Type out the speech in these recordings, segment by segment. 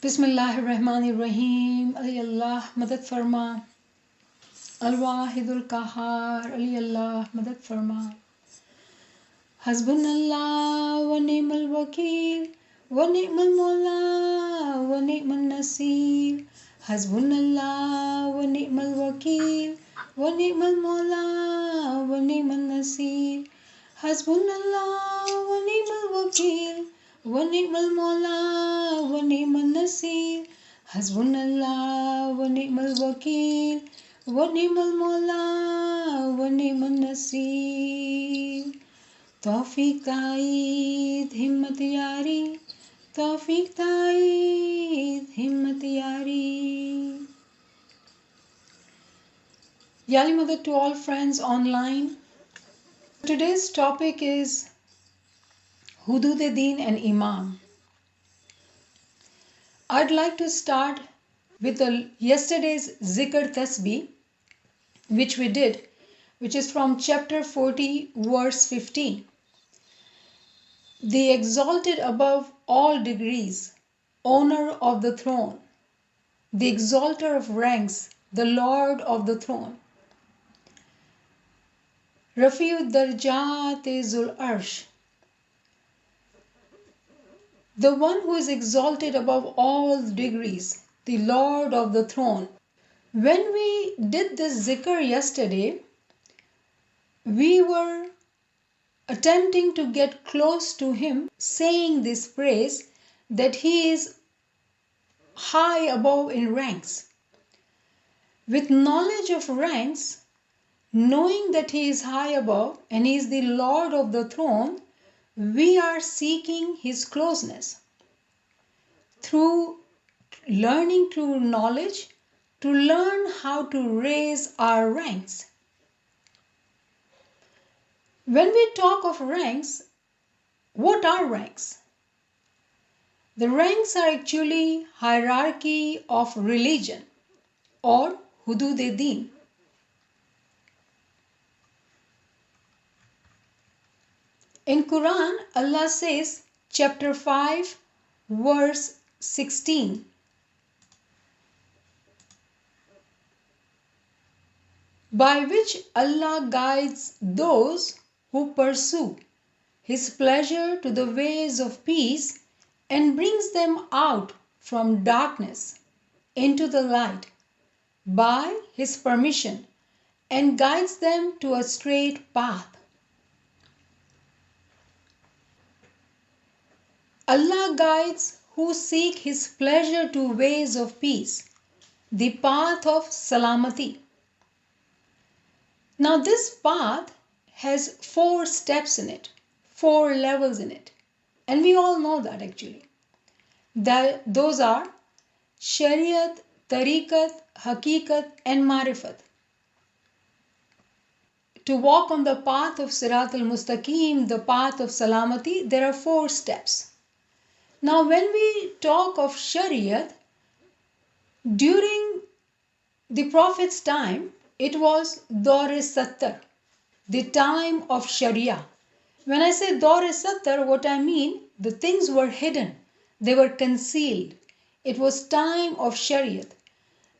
बिस्मिल्लाहिर्रहमानिर्रहीम। अली अल्लाह मदद फरमा। अल-वाहिदुल कहार। अली अल्लाह मदद फरमा। हस्बुनल्लाह व निअमल वकील व निअमल मौला व निअमन नसीर। हस्बुनल्लाह व निअमल वकील व निअमल मौला व निअमन नसीर। हस्बुनल्लाह व निअमल वकील व निअमल मौला व निअमन नसीर। हस्बुनल्लाह व निअमल वकील व निअमल मौला व निअमन नसीर। तौफीक ताईद हिम्मत यारी, तौफीक ताईद हिम्मत यारी। Yali Mother to all friends online. Today's topic is Hudūd-i Dīn and Imām. I'd like to start with yesterday's Zikr Tasbih, which we did, which is from chapter 40, verse 15. The exalted above all degrees, owner of the throne, the exalter of ranks, the Lord of the throne. Rafi'ud-Darajat Zul Arsh, the one who is exalted above all degrees, the Lord of the throne. When we did this zikr yesterday, we were attempting to get close to him, saying this praise that he is high above in ranks. With knowledge of ranks, knowing that he is high above and he is the Lord of the throne, we are seeking his closeness. Through learning through knowledge, to learn how to raise our ranks. When we talk of ranks, what are ranks? The ranks are actually hierarchy of religion or Hudūd-i Dīn. In Quran, Allah says, chapter 5, verse 16. By which Allah guides those who pursue His pleasure to the ways of peace and brings them out from darkness into the light by His permission and guides them to a straight path. Allah guides who seek His pleasure to ways of peace, the path of salamati. Now this path has 4 steps in it, 4 levels in it, and we all know that actually. Those are Shariat, Tariqat, Haqiqat and Marifat. To walk on the path of Sirat al-Mustaqim, the path of Salamati, there are 4 steps. Now when we talk of Shariat, during the Prophet's time, it was Daur-e-Sattar, the time of Sharia. When I say Daur-e-Sattar, what I mean, the things were hidden, they were concealed. It was time of Shariat.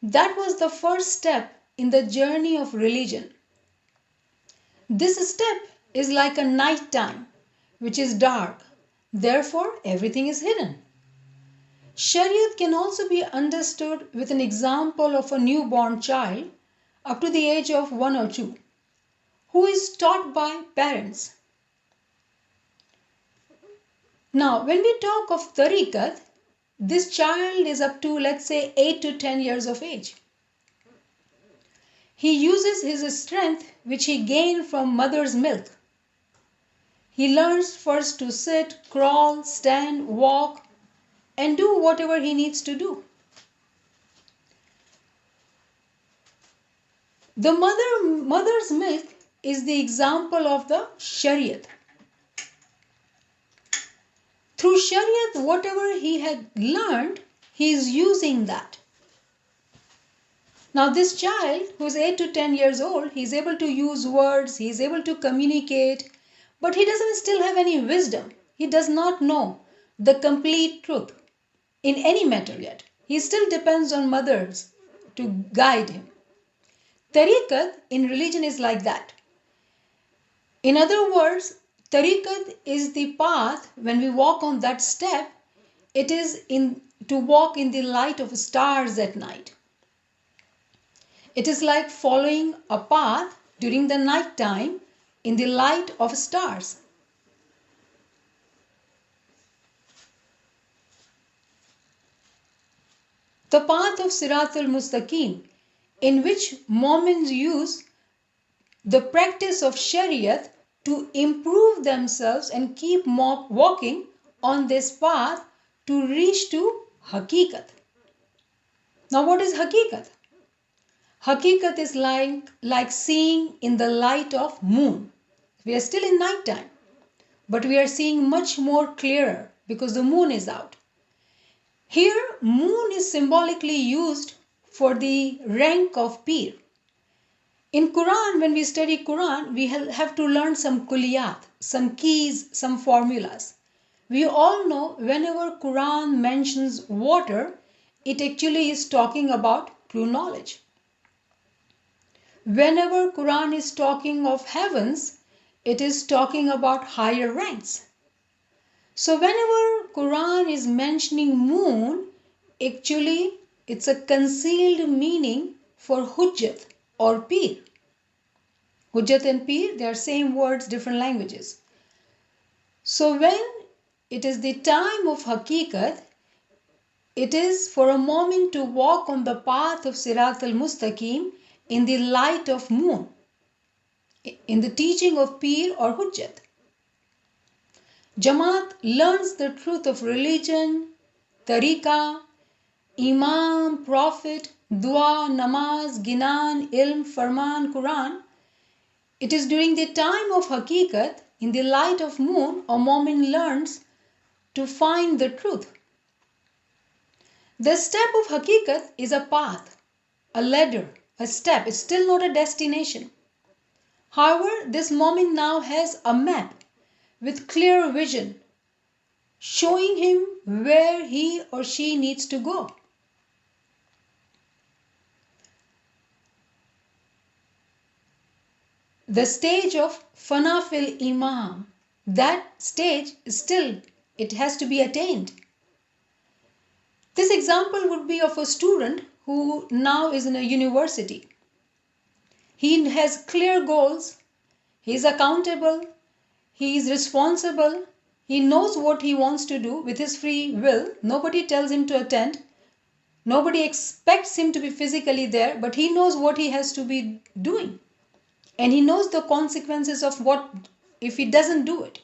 That was the first step in the journey of religion. This step is like a night time, which is dark. Therefore, everything is hidden. Shariat can also be understood with an example of a newborn child up to the age of 1 or 2, who is taught by parents. Now, when we talk of Tariqat, this child is up to, let's say, 8 to 10 years of age. He uses his strength which he gained from mother's milk. He learns first to sit, crawl, stand, walk, and do whatever he needs to do. The mother's milk is the example of the Shariat. Through Shariat, whatever he had learned, he is using that. Now this child who is 8 to 10 years old, he is able to use words, he is able to communicate, but he doesn't still have any wisdom. He does not know the complete truth. in any matter yet. He still depends on mothers to guide him. Tariqat in religion is like that. In other words, Tariqat is the path. When we walk on that step, it is to walk in the light of stars at night. It is like following a path during the night time in the light of stars. The path of Siratul Mustaqim, in which Mu'mins use the practice of Shariat to improve themselves and keep walking on this path to reach to Haqiqat. Now what is Haqiqat? Haqiqat is like seeing in the light of moon. We are still in night time, but we are seeing much more clearer because the moon is out. Here, moon is symbolically used for the rank of Pir. In Quran, when we study Quran, we have to learn some kuliyat, some keys, some formulas. We all know whenever Quran mentions water, it actually is talking about true knowledge. Whenever Quran is talking of heavens, it is talking about higher ranks. So whenever Quran is mentioning moon, actually it's a concealed meaning for Hujjat or Pir. Hujjat and Pir, they are same words, different languages. So when it is the time of Haqiqat, it is for a moment to walk on the path of Sirat al-Mustaqim in the light of moon, in the teaching of Pir or Hujjat. Jamaat learns the truth of religion, Tariqah, Imām, Prophet, Dua, Namaz, Ginan, Ilm, Farman, Quran. It is during the time of Haqiqat, in the light of moon, a mu'min learns to find the truth. The step of Haqiqat is a path, a ladder, a step. It's still not a destination. However, this mu'min now has a map with clear vision, showing him where he or she needs to go. The stage of Fana fil Imam, that stage is still, it has to be attained. This example would be of a student who now is in a university. He has clear goals, he is accountable, he is responsible, he knows what he wants to do with his free will. Nobody tells him to attend, nobody expects him to be physically there, but he knows what he has to be doing. And he knows the consequences of what if he doesn't do it.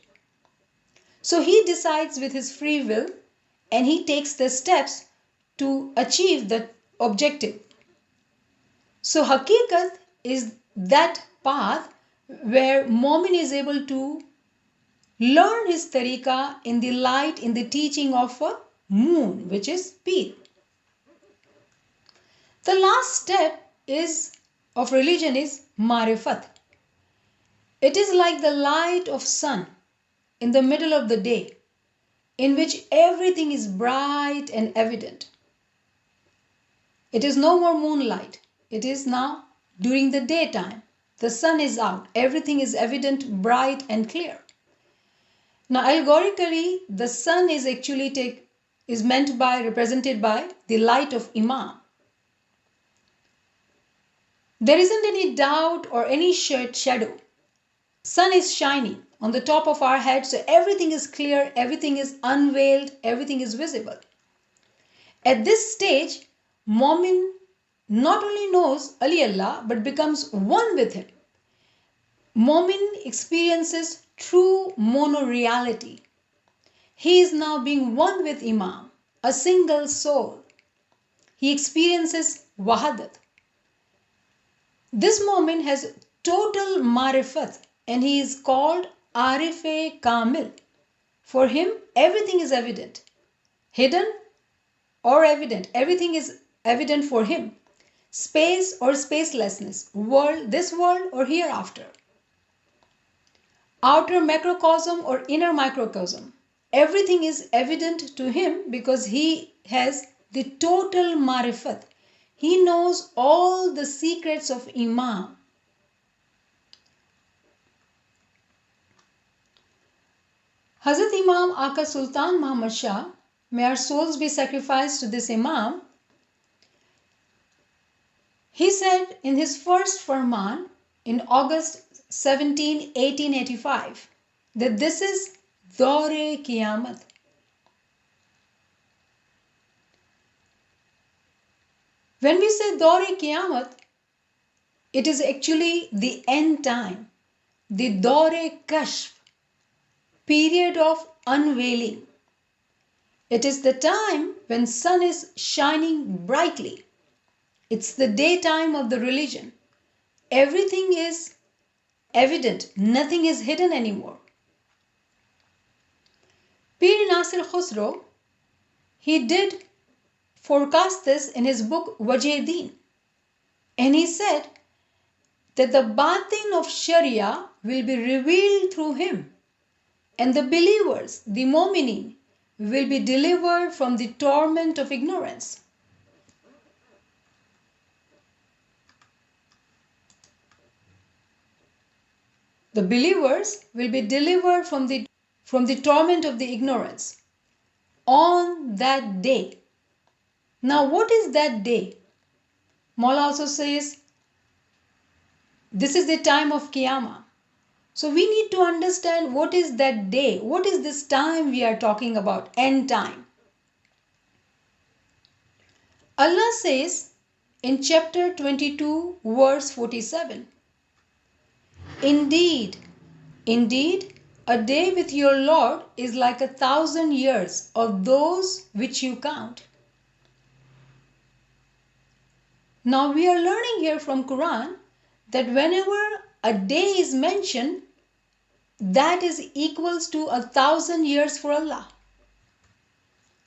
So he decides with his free will and he takes the steps to achieve the objective. So Haqiqat is that path where Mu'min is able to learn his tariqah in the light, in the teaching of a moon, which is Pir. The last step of religion is Marifat. It is like the light of sun in the middle of the day, in which everything is bright and evident. It is no more moonlight. It is now during the daytime. The sun is out. Everything is evident, bright and clear. Now, allegorically, the sun is actually represented by the light of Imām. There isn't any doubt or any shadow. Sun is shining on the top of our head, so everything is clear, everything is unveiled, everything is visible. At this stage, Mu'min not only knows Ali Allah, but becomes one with him. Mu'min experiences true monoreality. He is now being one with Imam, a single soul. He experiences wahadat. This Mu'min has total marifat and he is called Arif-e Kamil. For him, everything is evident, hidden or evident. Everything is evident for him. Space or spacelessness, world, this world or hereafter. Outer macrocosm or inner microcosm. Everything is evident to him because has the total marifat. He knows all the secrets of Imām. Hazrat Imam Aka Sultan Muhammad Shah, may our souls be sacrificed to this Imam, he said in his first farman in August 1885 that this is Daur-e Qiyāmat. When we say Daur-e Qiyāmat, it is actually the end time, the Daur-e Kashf, period of unveiling. It is the time when sun is shining brightly. It's the daytime of the religion. Everything is evident. Nothing is hidden anymore. Pir Nasir Khusro, he did forecast this in his book Hudūd-i Dīn. And he said that the batin of Sharia will be revealed through him. And the believers, the mu'mineen, will be delivered from the torment of ignorance. The believers will be delivered from the torment of the ignorance on that day. Now, what is that day? Mawla also says, this is the time of Qiyāmā. So we need to understand what is that day, what is this time we are talking about, end time. Allah says in chapter 22, verse 47, Indeed, a day with your Lord is like 1,000 years of those which you count. Now we are learning here from Quran that whenever a day is mentioned, that is equals to 1,000 years for Allah.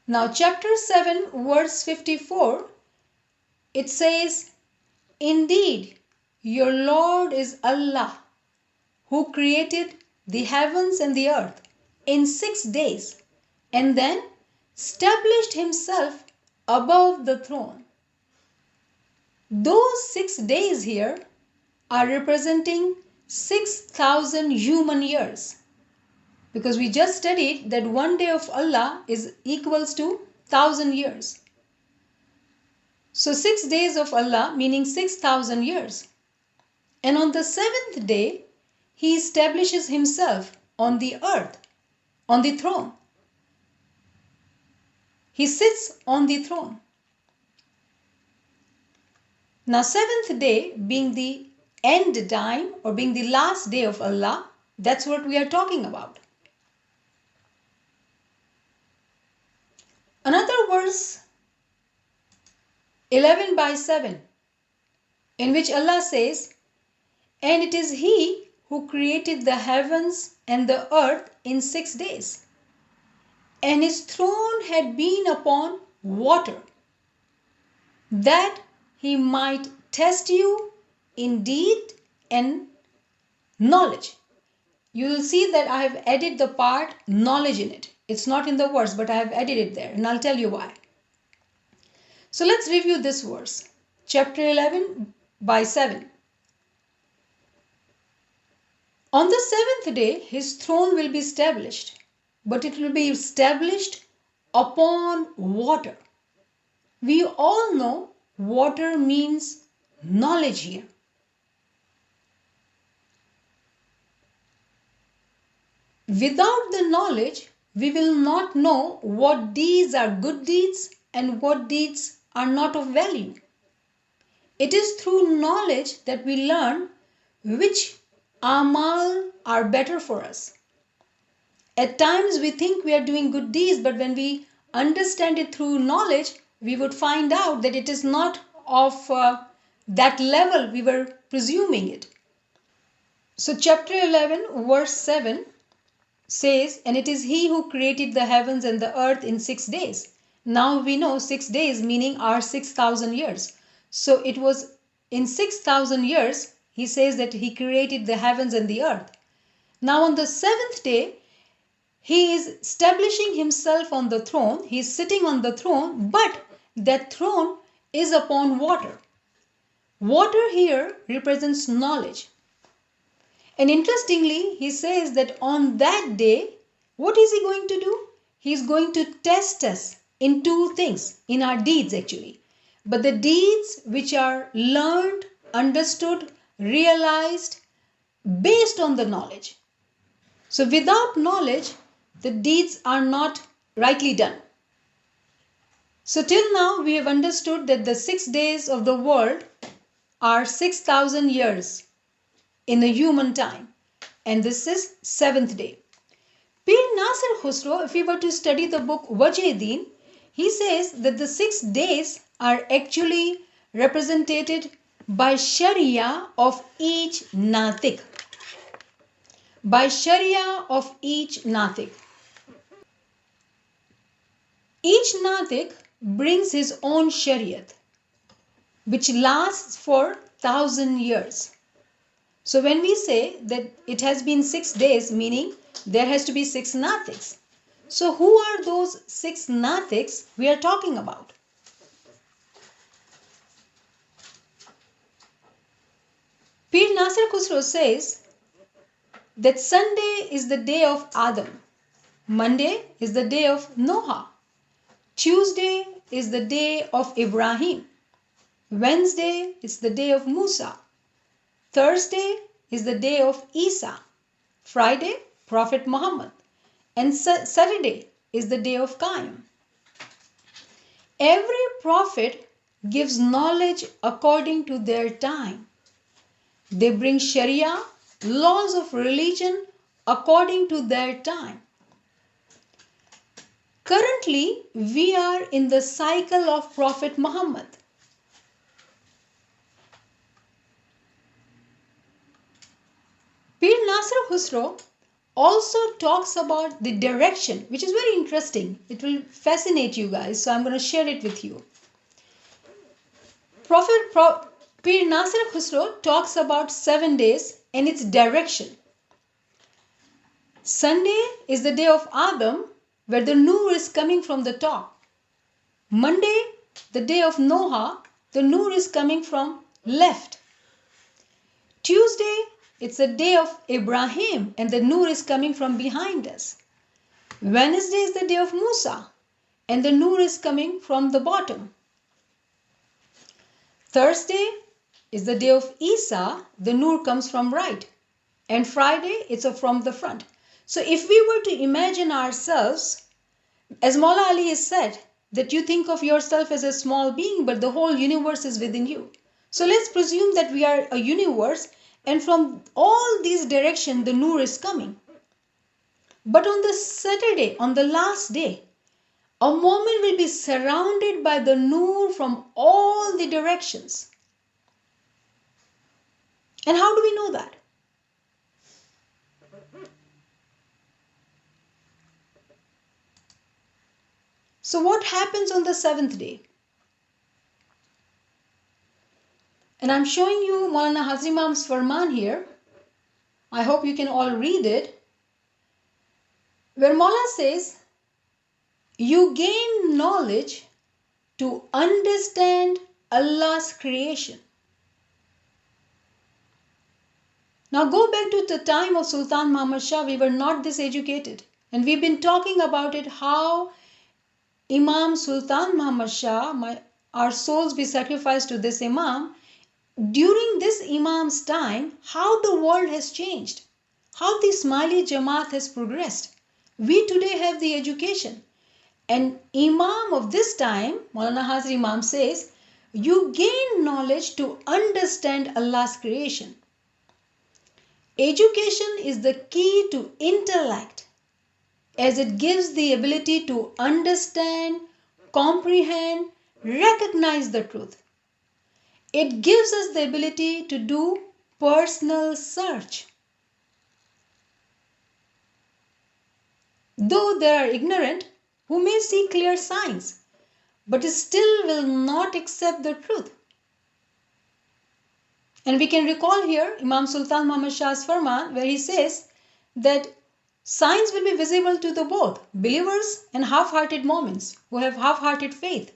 Now chapter 7 verse 54, it says, Indeed, your Lord is Allah, who created the heavens and the earth in 6 days and then established himself above the throne. Those 6 days here are representing 6,000 human years, because we just studied that one day of Allah is equals to 1,000 years. So 6 days of Allah meaning 6,000 years. And on the 7th day, he establishes himself on the earth, on the throne. He sits on the throne. Now 7th day being the end time or being the last day of Allah, that's what we are talking about. Another verse 11/7 in which Allah says, And it is He who created the heavens and the earth in 6 days, and His throne had been upon water, that He might test you in deed and knowledge. You will see that I have added the part knowledge in it. It's not in the verse, but I have added it there, and I'll tell you why. So let's review this verse. Chapter 11/7. On the 7th day, his throne will be established, but it will be established upon water. We all know water means knowledge here. Without the knowledge, we will not know what deeds are good deeds and what deeds are not of value. It is through knowledge that we learn which amal are better for us. At times we think we are doing good deeds, but when we understand it through knowledge, we would find out that it is not of that level we were presuming it. So chapter 11 verse 7 says, And it is He who created the heavens and the earth in 6 days. Now we know 6 days meaning are 6,000 years. So it was in 6,000 years, he says that he created the heavens and the earth. Now on the 7th day, He is establishing himself on the throne. He is sitting on the throne, but that throne is upon water. Water here represents knowledge. And interestingly, he says that on that day, what is he going to do? He is going to test us in two things, in our deeds actually. But the deeds which are learned, understood, realized based on the knowledge. So without knowledge, the deeds are not rightly done. So till now we have understood that the 6 days of the world are 6,000 years in the human time, and this is 7th day. Pir Nasir Khusro, if we were to study the book Hudūd-i Dīn, he says that the 6 days are actually represented by Sharia of each Natik. By Sharia of each Natik. Each Natik brings his own Shariat, which lasts for 1,000 years. So when we say that it has been 6 days, meaning there has to be 6 Natiks. So who are those 6 Natiks we are talking about? Pir Nasir Khusro says that Sunday is the day of Adam, Monday is the day of Noah, Tuesday is the day of Ibrahim, Wednesday is the day of Musa, Thursday is the day of Isa, Friday, Prophet Muhammad, and Saturday is the day of Qiyāmā. Every prophet gives knowledge according to their time. They bring Sharia, laws of religion according to their time. Currently, we are in the cycle of Prophet Muhammad. Pir Nasir Khusro also talks about the direction, which is very interesting. It will fascinate you guys, so I'm going to share it with you. Pir Nasir Khusro talks about 7 days and its direction. Sunday is the day of Adam, where the Noor is coming from the top. Monday, the day of Noah, the Noor is coming from left. Tuesday, it's the day of Ibrahim and the Noor is coming from behind us. Wednesday is the day of Musa and the Noor is coming from the bottom. Thursday is the day of Isa, the Noor comes from right. And Friday, it's from the front. So if we were to imagine ourselves, as Maula Ali has said, that you think of yourself as a small being, but the whole universe is within you. So let's presume that we are a universe, and from all these directions, the Noor is coming. But on the Saturday, on the last day, a moment will be surrounded by the Noor from all the directions. And how do we know that? So what happens on the 7th day? And I'm showing you Maulana Hazrat Imam's Farman here. I hope you can all read it. Where Maula says, you gain knowledge to understand Allah's creation. Now go back to the time of Sultan Muhammad Shah. We were not this educated. And we've been talking about it, how Imam Sultan Muhammad Shah, our souls be sacrificed to this Imam. During this Imam's time, how the world has changed, how the Ismaili Jamaat has progressed. We today have the education. And Imam of this time, Maulana Hazrat Imam says, you gain knowledge to understand Allah's creation. Education is the key to intellect, as it gives the ability to understand, comprehend, recognize the truth. It gives us the ability to do personal search. Though they are ignorant, who may see clear signs, but still will not accept the truth. And we can recall here Imam Sultan Muhammad Shah's Farman, where he says that Signs will be visible to the both believers and half-hearted moments who have half-hearted faith.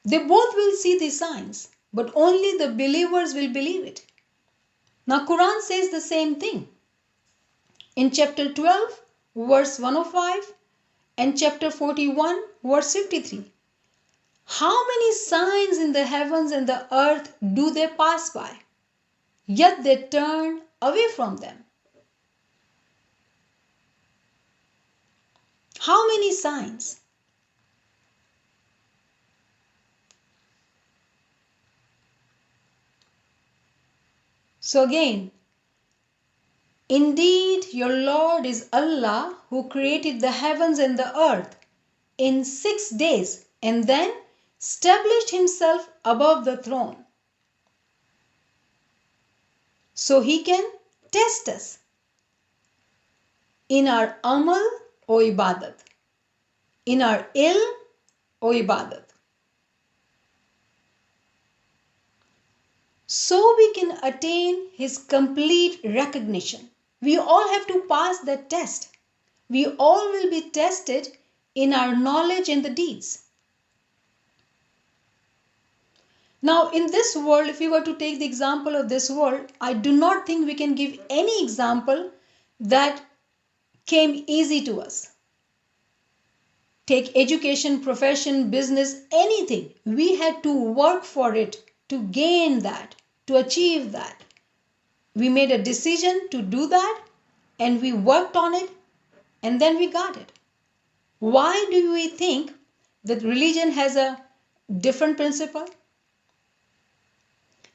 They both will see these signs, but only the believers will believe it. Now Quran says the same thing. In chapter 12, verse 105 and chapter 41, verse 53. How many signs in the heavens and the earth do they pass by? Yet they turn away from them. How many signs? So again, indeed your Lord is Allah who created the heavens and the earth in 6 days and then established himself above the throne. So he can test us in our amal or ibadat, in our ilm or ibadat. So we can attain his complete recognition. We all have to pass that test. We all will be tested in our knowledge and the deeds. Now in this world, if we were to take the example of this world, I do not think we can give any example that came easy to us. Take education, profession, business, anything. We had to work for it to gain that, to achieve that. We made a decision to do that and we worked on it and then we got it. Why do we think that religion has a different principle?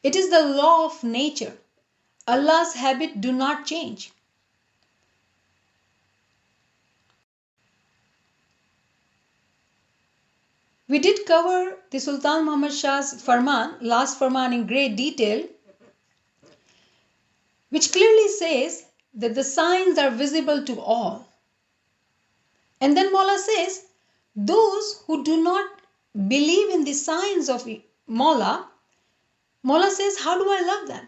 It is the law of nature. Allah's habit do not change. We did cover the Sultan Muhammad Shah's Farman, last Farman in great detail, which clearly says that the signs are visible to all. And then Mawla says, those who do not believe in the signs of Mawla says, how do I love them?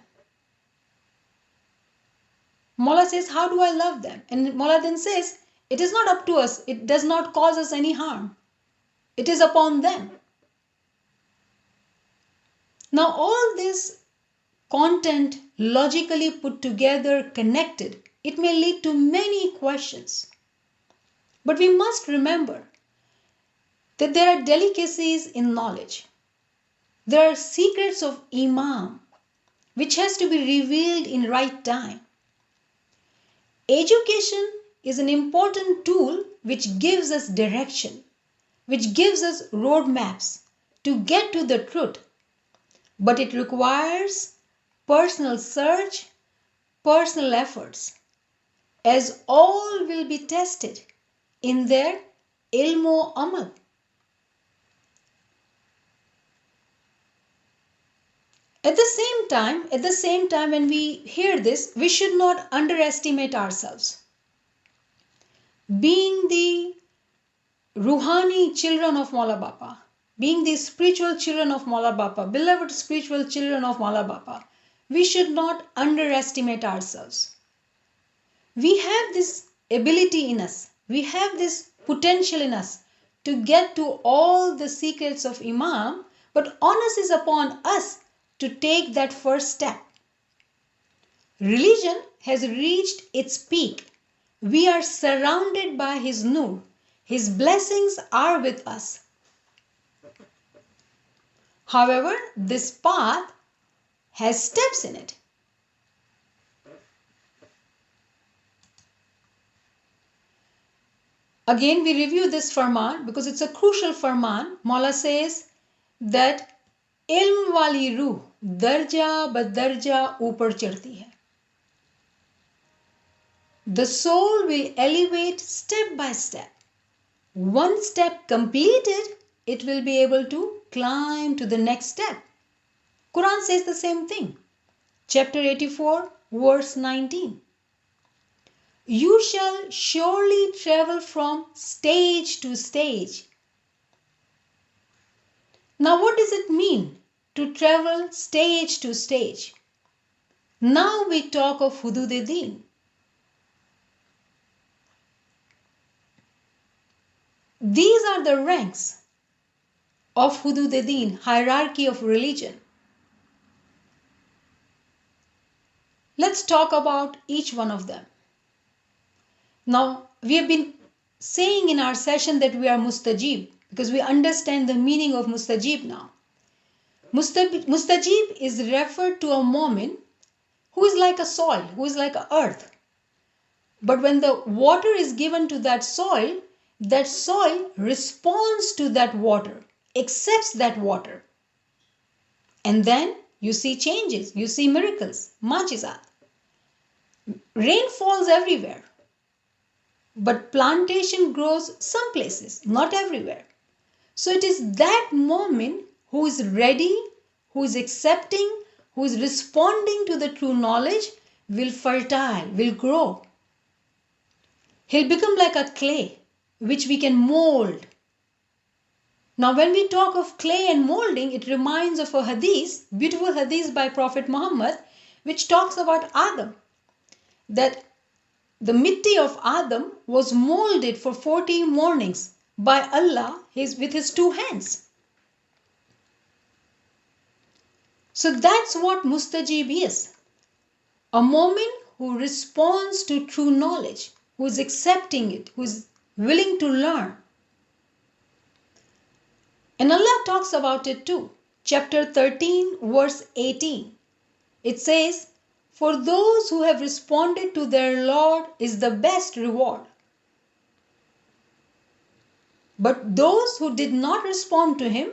Mawla says, how do I love them? And Mawla then says, it is not up to us. It does not cause us any harm. It is upon them. Now all this content logically put together, connected, it may lead to many questions. But we must remember that there are delicacies in knowledge. There are secrets of Imām which has to be revealed in right time. Education is an important tool which gives us direction, which gives us roadmaps to get to the truth. But it requires personal search, personal efforts, as all will be tested in their ilm o amal. At the same time when we hear this, we should not underestimate ourselves. Being the Ruhani children of Maula Bapa, being the spiritual children of Maula Bapa, beloved spiritual children of Maula Bapa, we should not underestimate ourselves. We have this ability in us, we have this potential in us to get to all the secrets of Imam, but onus is upon us to take that first step. Religion has reached its peak. We are surrounded by His nur. His blessings are with us. However, this path has steps in it. Again, we review this farman because it's a crucial farman. Maula says that ilm wali ruh darja badarja upar chadhti hai. The soul will elevate step by step. One step completed, it will be able to climb to the next step. Quran says the same thing. Chapter 84, verse 19. You shall surely travel from stage to stage. Now what does it mean to travel stage to stage? Now we talk of Hudud-i Dīn. these are the ranks of Hudud-i Dīn, hierarchy of religion. Let's talk about each one of them. Now, we have been saying in our session that we are mustajib because we understand the meaning of mustajib now. Mustajib is referred to a moment who is like a soil, who is like a earth. But when the water is given to that soil responds to that water, accepts that water. And then you see changes, you see miracles, majizat. Rain falls everywhere. But plantation grows some places, not everywhere. So it is that moment who is ready, who is accepting, who is responding to the true knowledge will fertile, will grow. He'll become like a clay which we can mold. Now when we talk of clay and molding, it reminds of a hadith, beautiful hadith by Prophet Muhammad, which talks about Adam. That the mitti of Adam was molded for 40 mornings by Allah with his two hands. So that's what mustajib is. A moment who responds to true knowledge, who is accepting it, who is willing to learn. And Allah talks about it too. Chapter 13, verse 18. It says, "For those who have responded to their Lord is the best reward. But those who did not respond to him,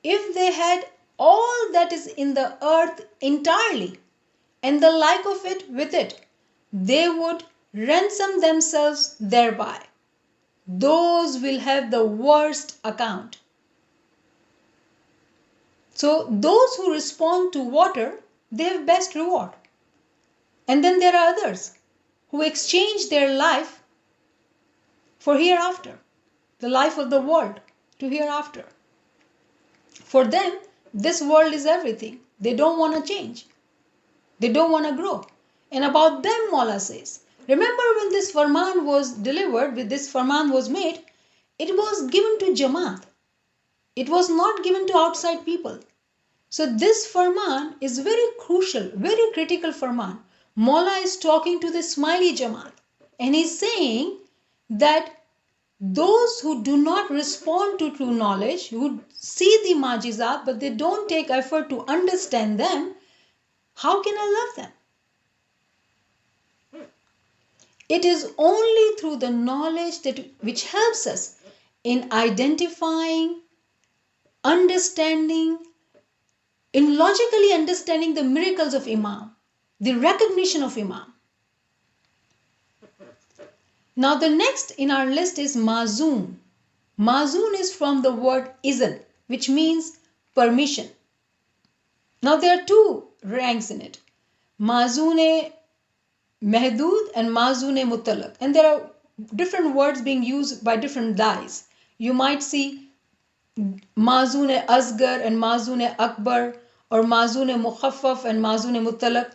if they had all that is in the earth entirely, and the like of it with it, they would ransom themselves thereby. Those will have the worst account." So those who respond to water, they have best reward. And then there are others who exchange their life for hereafter, the life of the world to hereafter. For them, this world is everything. They don't want to change. They don't want to grow. And about them, Mawla says, remember when this farman was delivered, when this farman was made, it was given to Jamaat. It was not given to outside people. So this farman is very crucial, very critical farman. Mawla is talking to the Ismaili Jamaat and he's saying that those who do not respond to true knowledge, who see the majizat but they don't take effort to understand them, how can I love them? It is only through the knowledge which helps us in identifying, understanding, in logically understanding the miracles of Imām, the recognition of Imām. Now the next in our list is Mazun. Mazun is from the word izn, which means permission. Now there are two ranks in it. Mazun Mahdud and Mazun Mutalaq. And there are different words being used by different dais. You might see Mazun Asgar and Mazun Akbar, or Mazun Mukhaffaf and Mazun Mutalaq.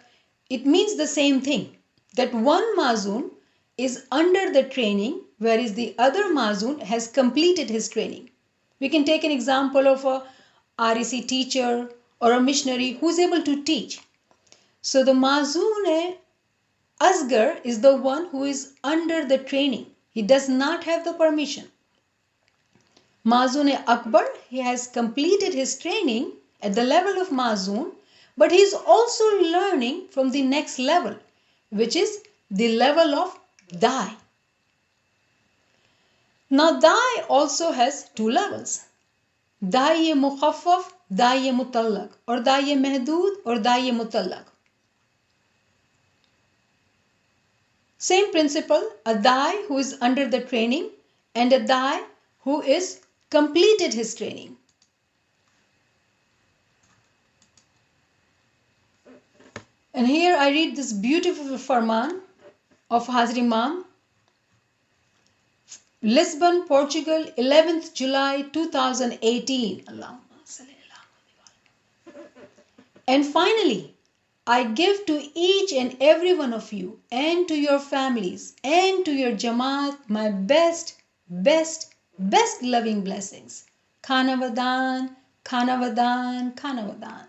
It means the same thing, that one Mazun is under the training, whereas the other Mazun has completed his training. We can take an example of a REC teacher or a missionary who is able to teach. So the Mazun Asgar is the one who is under the training. He does not have the permission. Mazun Akbar, he has completed his training at the level of Mazun, but he is also learning from the next level, which is the level of Dai. Now Dai also has two levels. Dai Mukhaffaf, Dai Mutallaq, or Dai Mahdud or Dai Mutallaq. Same principle, a Dai who is under the training and a Dai who is completed his training. And here I read this beautiful farman of Hazrat Imam. Lisbon, Portugal, 11th July 2018. And finally, I give to each and every one of you and to your families and to your Jamaat my best best loving blessings. Khanavadan, Khanavadan, Khanavadan.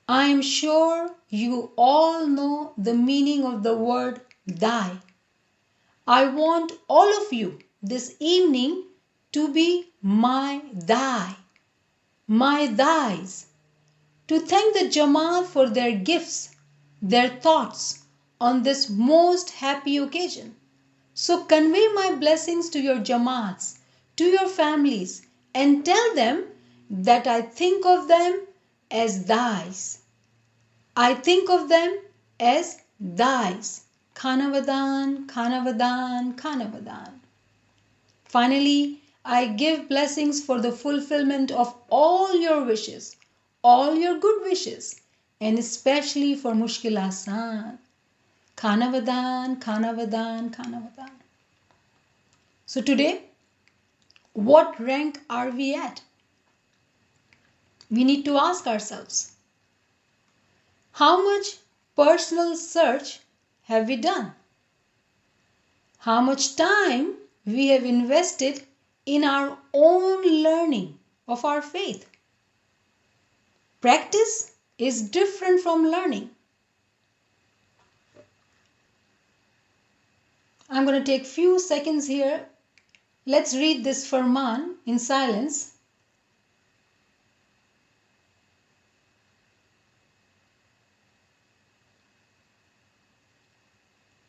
I am sure you all know the meaning of the word thy. I want all of you this evening to be my thy, my thys, to thank the Jamaat for their gifts, their thoughts on this most happy occasion. So convey my blessings to your Jamaats, to your families, and tell them that I think of them as thys. I think of them as thys. Khanavadan, Khanavadan, Khanavadan. Finally, I give blessings for the fulfillment of all your wishes, all your good wishes, and especially for Mushkil Asan. Khanavadan, Khanavadan, Khanavadan. So today, what rank are we at? We need to ask ourselves, how much personal search have we done? How much time we have invested in our own learning of our faith? Practice is different from learning. I'm going to take few seconds here. Let's read this farman in silence.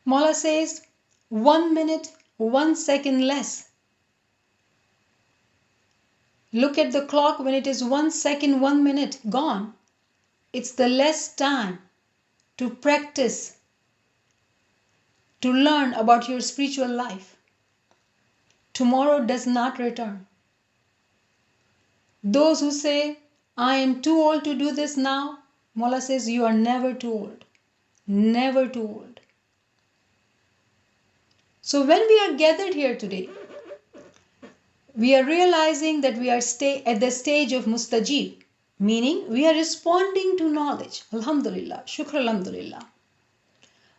Mawla says, 1 minute, 1 second less. Look at the clock when it is 1 second, 1 minute gone. It's the less time to practice, to learn about your spiritual life. Tomorrow does not return. Those who say, I am too old to do this now, Mawla says, you are never too old. Never too old. So when we are gathered here today, we are realizing that we are at the stage of mustajib, meaning we are responding to knowledge. Alhamdulillah, shukr alhamdulillah.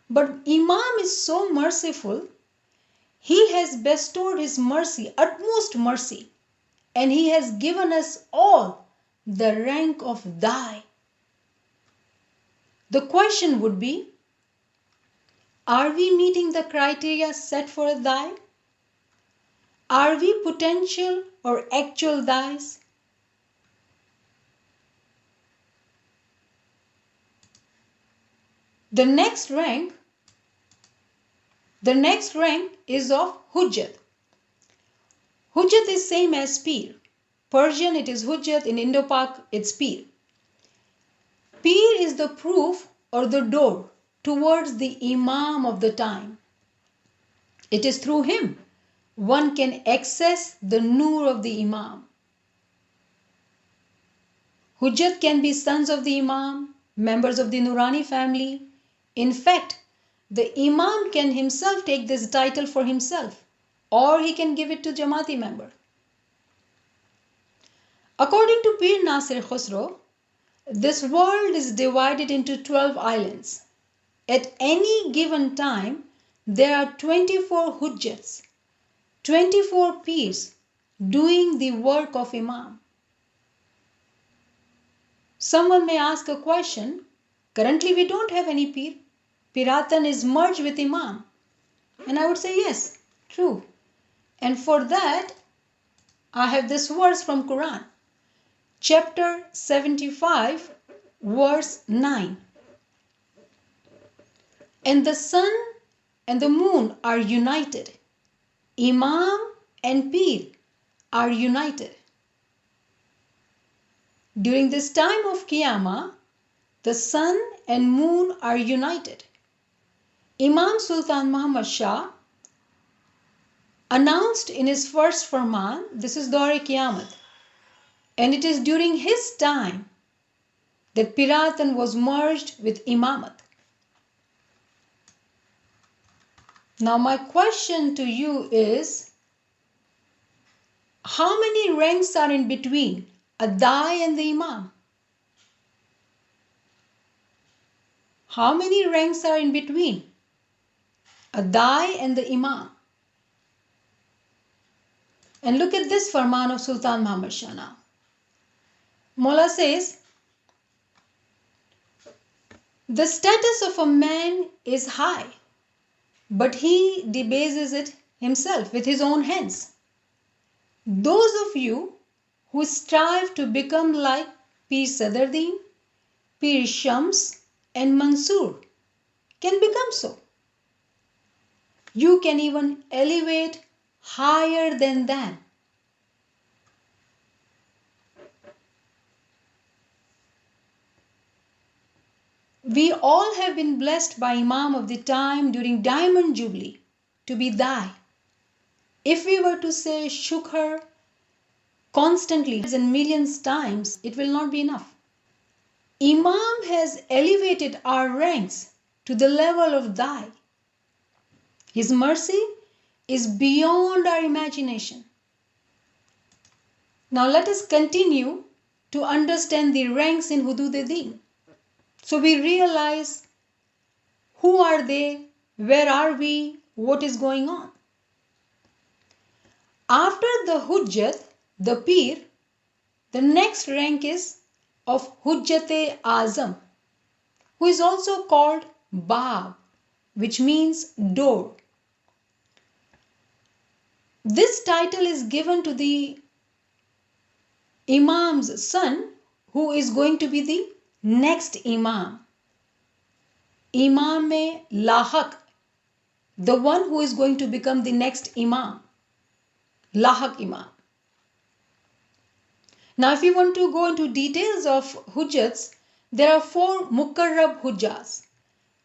But Imam is so merciful, he has bestowed his mercy, utmost mercy, and he has given us all the rank of thy. The question would be, are we meeting the criteria set for a thy? Are we potential or actual thys? The next rank is of Hujjat. Hujjat is same as Peer. Persian it is Hujjat, in Indo-Pak it's Peer. Peer is the proof or the door towards the Imam of the time. It is through him one can access the Noor of the Imam. Hujjat can be sons of the Imam, members of the Nurani family. In fact, the Imam can himself take this title for himself, or he can give it to Jamaati member. According to Pir Nasir Khusro, this world is divided into 12 islands. At any given time, there are 24 Hujjats, 24 Pirs doing the work of Imam. Someone may ask a question, currently we don't have any Pir. Piratan is merged with Imam. And I would say yes, true. And for that, I have this verse from Quran, chapter 75, verse 9. And the sun and the moon are united. Imam and Pir are united. During this time of Qiyāmā, the sun and moon are united. Imam Sultan Muhammad Shah announced in his first farman, this is Daur-e Qiyāmat, and it is during his time that Piratan was merged with Imamat. Now my question to you is, how many ranks are in between a Dai and the Imam? How many ranks are in between a Dai and the Imam? And look at this farman of Sultan Muhammad Shah now. Mullah says, the status of a man is high, but he debases it himself with his own hands. Those of you who strive to become like Pir Sadruddin, Pir Shams and Mansoor can become so. You can even elevate higher than that. We all have been blessed by Imam of the time during Diamond Jubilee to be thy. If we were to say Shukr constantly and millions times, it will not be enough. Imam has elevated our ranks to the level of thy. His mercy is beyond our imagination. Now let us continue to understand the ranks in Hudūd-i Dīn. So we realize who are they, where are we, what is going on. After the Hujjat, the Pir, the next rank is of Hujjat-e-Azam, who is also called Bab, which means door. This title is given to the Imam's son, who is going to be the next Imam. Imam-e-Lahaq, the one who is going to become the next Imam. Lahaq Imam. Now if you want to go into details of Hujjats, there are 4 Mukarrab Hujjas,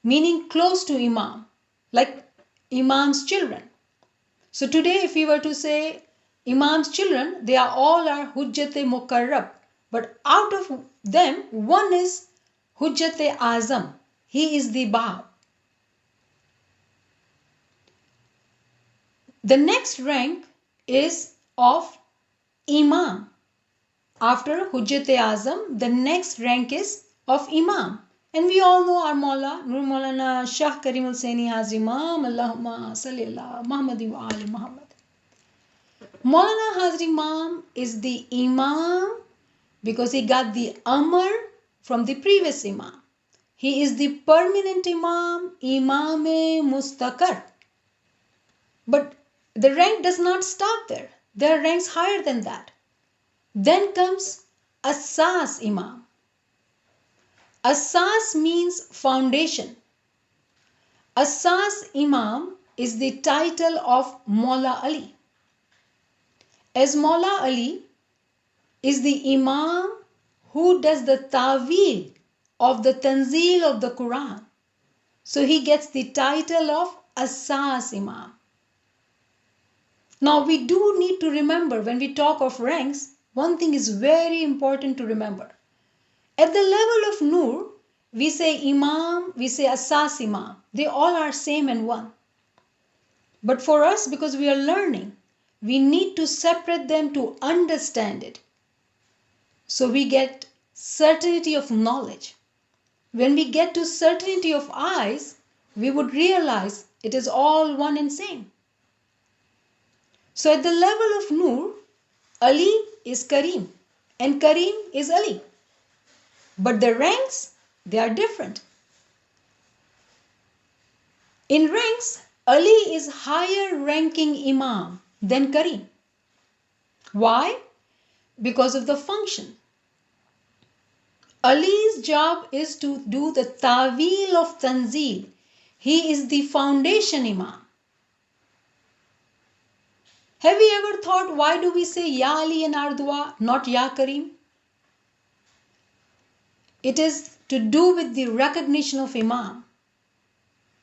meaning close to Imam, like Imam's children. So today if we were to say Imam's children, they are all Hujjat-e-Mukarrab. But out of them, one is Hujjat-e-Azam. He is the Bab. The next rank is of Imam. After Hujjat-e-Azam, the next rank is of Imam. And we all know our Mawla, Nur Maulana Shah Karim Hussaini Hazri Imam, Allahumma salli ala Muhammadin wa ali Muhammad. Maulana Hazri Imam is the Imam because he got the Amr from the previous Imam. He is the permanent Imam, Imam-e-Mustaqar. But the rank does not stop there. There are ranks higher than that. Then comes Asas Imam. Asas means foundation. Asas Imam is the title of Maula Ali. As Maula Ali is the Imam who does the ta'wil of the tanzil of the Quran. So he gets the title of Asas Imam. Now we do need to remember when we talk of ranks, one thing is very important to remember. At the level of Nur, we say Imam, we say Asas Imam. They all are same and one. But for us, because we are learning, we need to separate them to understand it. So we get certainty of knowledge. When we get to certainty of eyes, we would realize it is all one and same. So at the level of Nur, Ali is Kareem and Kareem is Ali. But the ranks, they are different. In ranks, Ali is higher ranking Imam than Kareem. Why? Because of the function. Ali's job is to do the ta'wil of tanzil. He is the foundation Imam. Have you ever thought why do we say Ya Ali in our dua, not Ya Kareem? It is to do with the recognition of Imam.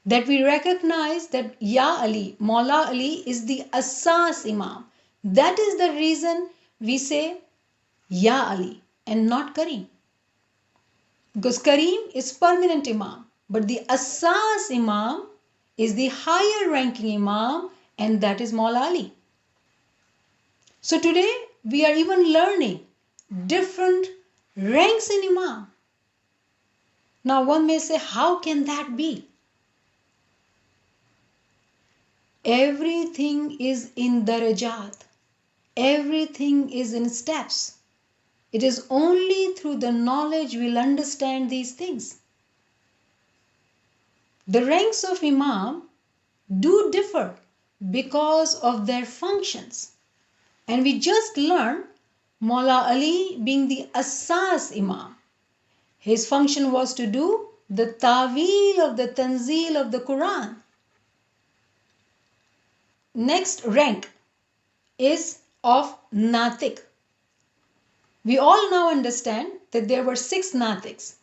That we recognize that Ya Ali, Maula Ali is the Asas Imam. That is the reason we say Ya Ali and not Kareem. Because Kareem is permanent Imam. But the Asas Imam is the higher ranking Imam and that is Maula Ali. So today we are even learning different ranks in Imam. Now one may say, how can that be? Everything is in darajat. everything is in steps. It is only through the knowledge we'll understand these things. The ranks of Imam do differ because of their functions. And we just learned Maula Ali being the Asas Imam. His function was to do the Tawil of the Tanzil of the Quran. Next rank is of Natik. We all now understand that there were 6 Natiks.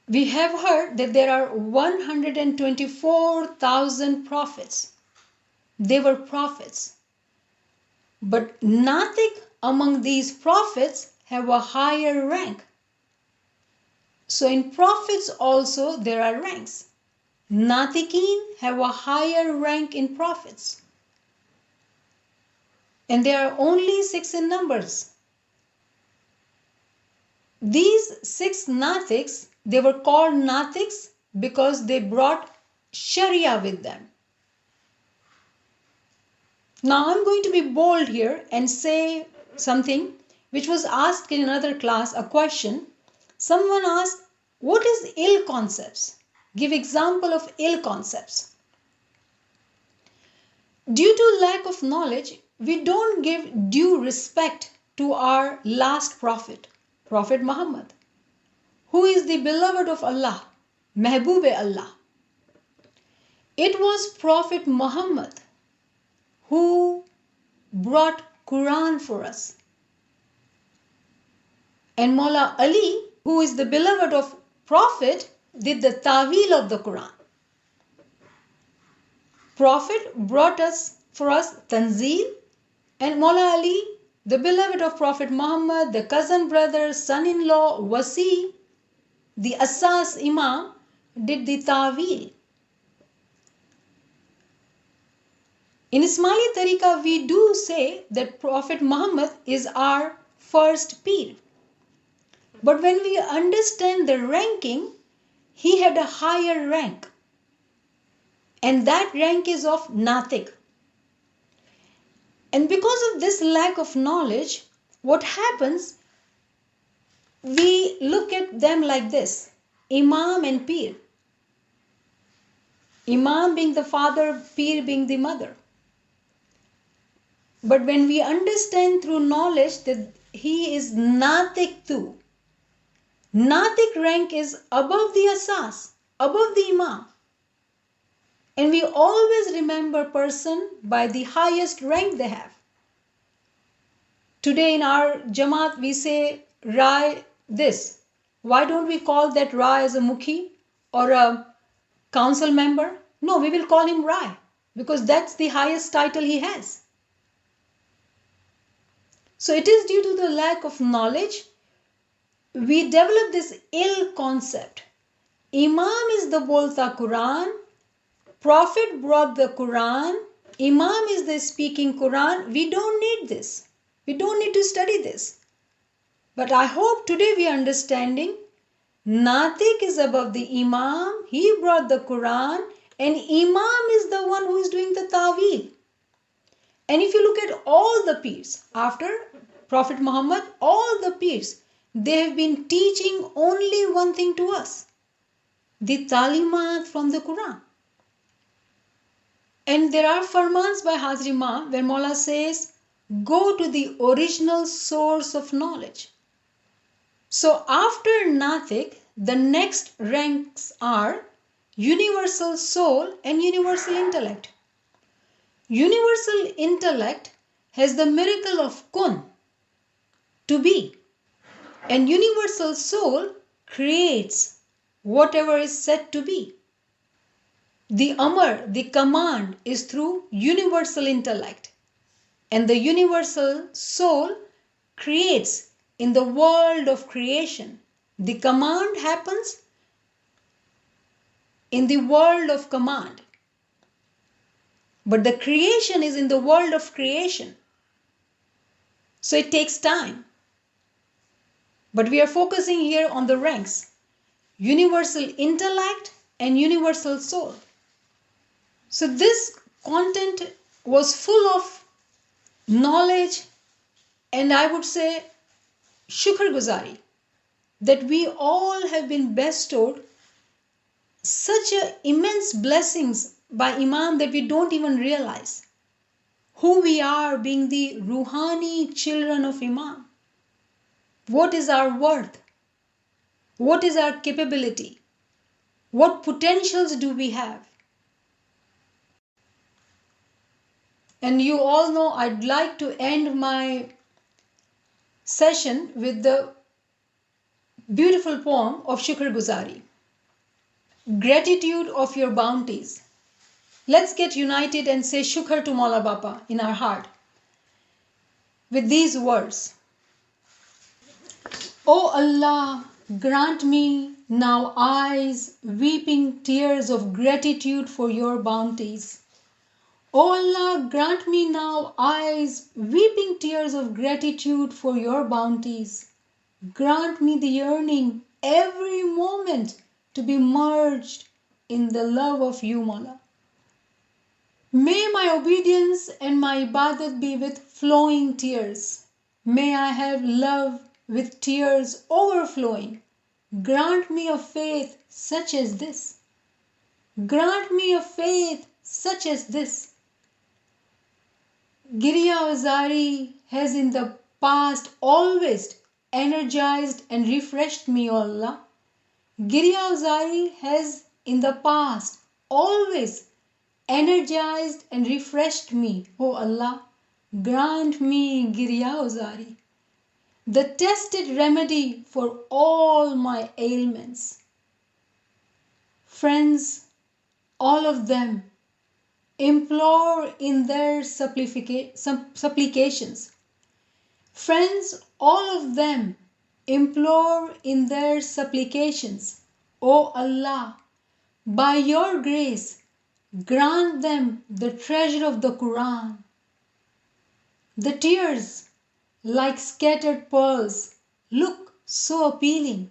We have heard that there are 124,000 prophets. They were prophets. But Natik among these prophets have a higher rank. So in prophets also there are ranks. Natikin have a higher rank in prophets. And there are only 6 in numbers. These 6 Natiks, they were called Natiks because they brought Sharia with them. Now I'm going to be bold here and say something which was asked in another class, a question. Someone asked, what is ill concepts? Give example of ill concepts. Due to lack of knowledge, we don't give due respect to our last prophet, Prophet Muhammad, who is the beloved of Allah, Mehboob Allah. It was Prophet Muhammad who brought Quran for us. And Maula Ali, who is the beloved of Prophet, did the Tawil of the Quran. Prophet brought for us Tanzil, and Maula Ali, the beloved of Prophet Muhammad, the cousin brother, son-in-law, Wasi, the Asas Imam, did the Tawil. In Ismaili Tariqah, we do say that Prophet Muhammad is our first Peer. But when we understand the ranking, he had a higher rank. And that rank is of Natik. And because of this lack of knowledge, what happens, we look at them like this, Imam and Peer. Imam being the father, Peer being the mother. But when we understand through knowledge that he is Natik too, Natik rank is above the Asas, above the Imam. And we always remember person by the highest rank they have. Today in our Jamaat we say Rai this. Why don't we call that Rai as a Mukhi or a council member? No, we will call him Rai because that's the highest title he has. So it is due to the lack of knowledge we develop this ill concept. Imam is the bolta Quran, Prophet brought the Quran, Imam is the speaking Quran. We don't need this. We don't need to study this. But I hope today we are understanding Natik is above the Imam, he brought the Quran, and Imam is the one who is doing the Tawil. And if you look at all the Peers, after Prophet Muhammad, all the Peers, they have been teaching only one thing to us, the Talimat from the Quran. And there are farmans by Hazrat Imam where Maula says, go to the original source of knowledge. So after Natik, the next ranks are universal soul and universal intellect. Universal intellect has the miracle of kun, to be. And universal soul creates whatever is said to be. The Amar, the command, is through universal intellect. And the universal soul creates in the world of creation. The command happens in the world of command. But the creation is in the world of creation. So it takes time. But we are focusing here on the ranks. Universal intellect and universal soul. So this content was full of knowledge, and I would say shukrguzari, that we all have been bestowed such immense blessings by Imam that we don't even realize who we are, being the Ruhani children of Imam. What is our worth? What is our capability? What potentials do we have? And you all know I'd like to end my session with the beautiful poem of Shukrguzari. Gratitude of your bounties. Let's get united and say Shukr to Maula Bapa in our heart with these words. O Allah, grant me now eyes weeping tears of gratitude for your bounties. O Allah, grant me now eyes weeping tears of gratitude for your bounties. Grant me the yearning every moment to be merged in the love of you, Mawla. May my obedience and my ibadat be with flowing tears. May I have love with tears overflowing. Grant me a faith such as this. Grant me a faith such as this. Qiyāmā has in the past always energized and refreshed me, O Allah. Qiyāmā has in the past always energized and refreshed me, O Allah. Grant me Qiyāmā, the tested remedy for all my ailments. Friends, all of them implore in their supplications. Friends, all of them implore in their supplications. O Allah, by your grace, grant them the treasure of the Quran. The tears, like scattered pearls, look so appealing.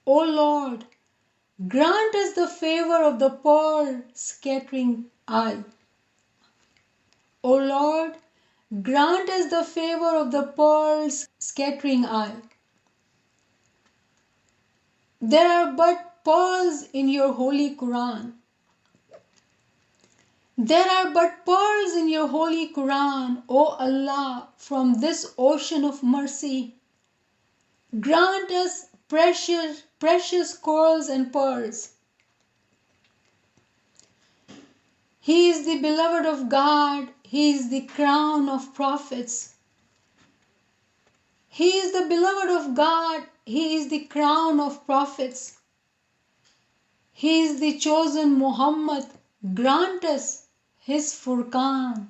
O Lord, grant us the favor of the pearl scattering eye. O Lord, grant us the favor of the pearl's scattering eye. There are but pearls in your holy Quran. There are but pearls in your holy Quran, O Allah, from this ocean of mercy. Grant us precious corals and pearls. He is the beloved of God. He is the crown of prophets. He is the beloved of God. He is the crown of prophets. He is the chosen Muhammad. Grant us his Furqan.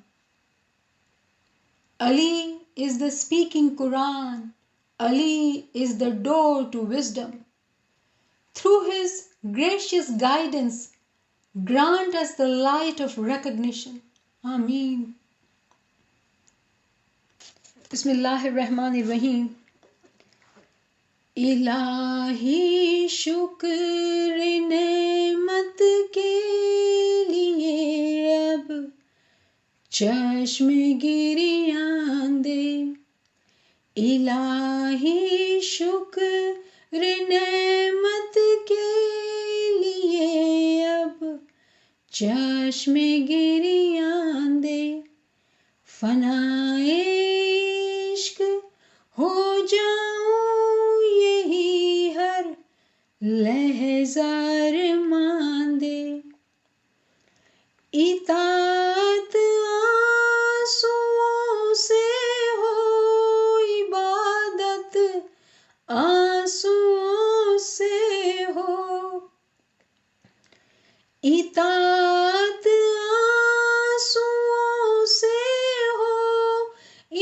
Ali is the speaking Quran. Ali is the door to wisdom. Through his gracious guidance, grant us the light of recognition. Ameen. Bismillahirrahmanirrahim. इलाही शुक्र नेमत के लिए अब चश्म गिरियां दे. इलाही शुक्र नेमत के लिए अब चश्म गिरियां दे. फनाए इश्क हो जाऊं यही हर लहज़ार मांदे. इतात आंसुओं से हो इबादत आंसुओं से हो. इतात आंसुओं से हो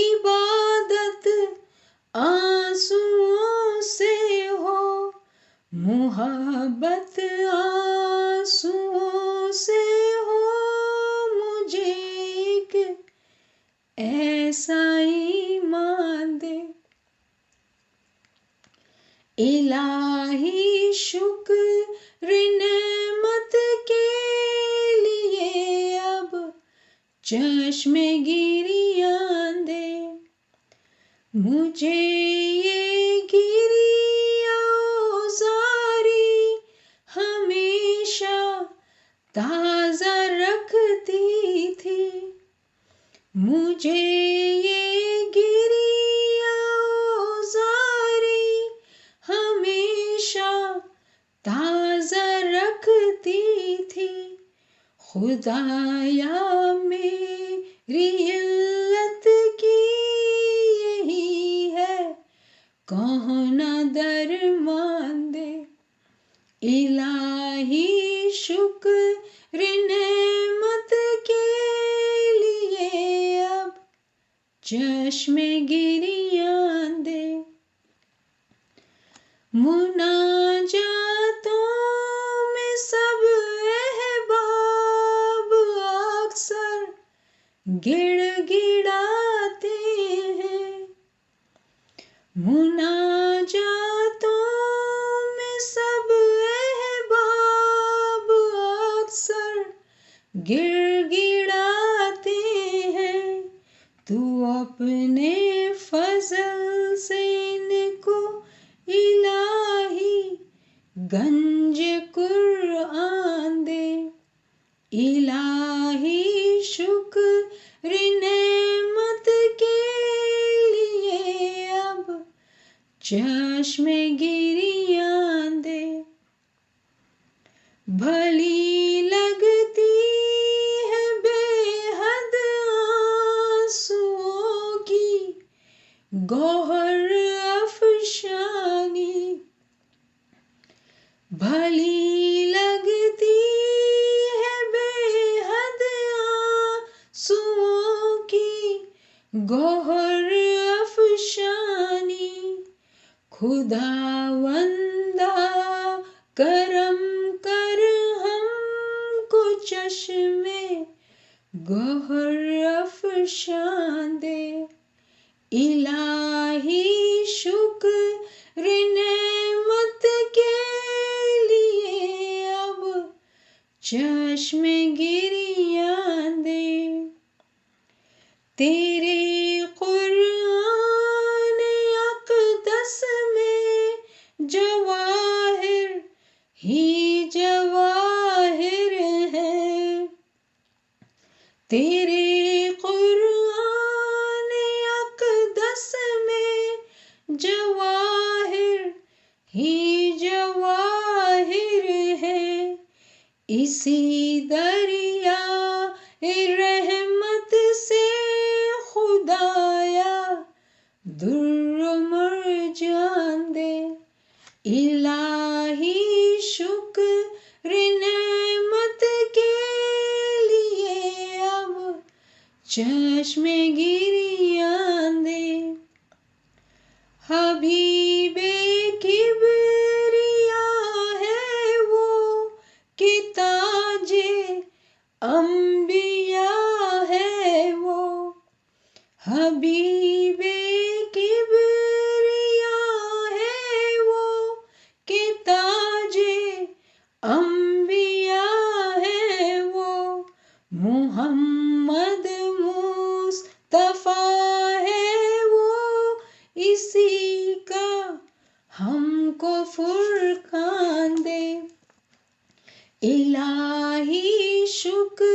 इबादत आंसुओं से हो. मुहब्बत आंसुओं से हो. मुझे एक ऐसा ईमान दे. इलाही शुक्र नेमत के लिए अब चश्मे गिरियां मुझे ये गिरिया जारी हमेशा ताज़ा रखती थी। मुझे ये गिरिया जारी हमेशा ताज़ा रखती थी। खुदाया मेरी इल्लत की यही है, कौन दरमान दे। इलाही शुक्र नेमत के लिए अब चश्मे गिरियां दे। मुनाजातों में सब अहबाब अक्सर गिड़गिड़ाते हैं। मुनाजातों में सब अहबाब अक्सर गिड़गिड़ाते हैं। तू अपने फजल से इनको इलाही गंज कुरान दे। इलाही शुक्र नेमत के लिए अब चश्मे गिरियां दे। भली लगती है बेहद आंसुओं की गौहर अफशानी। भली लगती है बेहद आंसुओं की गौहर अफशानी। खुदावंदा करम कर हमको चश्मे गौहर अफशान दे। इलाही शुक्र नेमत के लिए अब चश्मे गिरियां दे। तेरे कुरान अक़दस में जवाहिर ही जवाहिर है। तेरे कुरान अक़दस में जवाहिर ही जवाहिर है। इसी दरिया रहमत से खुदाया दुर्र मरजान दे। इलाही शुक्र नेमत के लिए अब चश्मे गिरियां दे। हबीबे किबरिया है वो कि ताजे अंबिया है वो। हबीबे किबरिया है वो कि ताजे अंबिया है वो। मुहम्मद मुस्तफा है वो, इसी का हमको फुरकान दे। इलाही शुक्र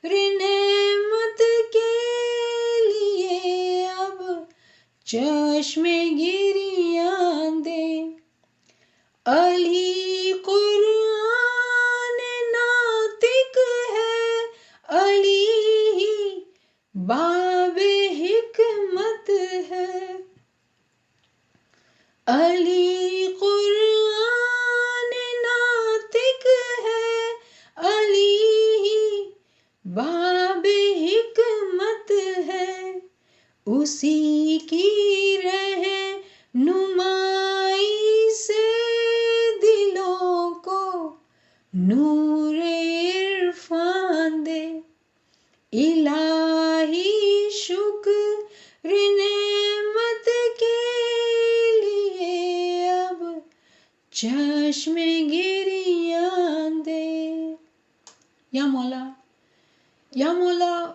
नेमत के लिए अब चश्मे गिरियां दे। अली कुरान नातिक है, अली ही बाबे हिकमत है। अली कुरान नातिक है, अली ही बाबे हिकमत है। उसी की रहे नुमाई से दिलों को नूर इरफान दे। इलाही शुक्र नेमत के लिए अब चश्मे गिरियां दे। या मौला,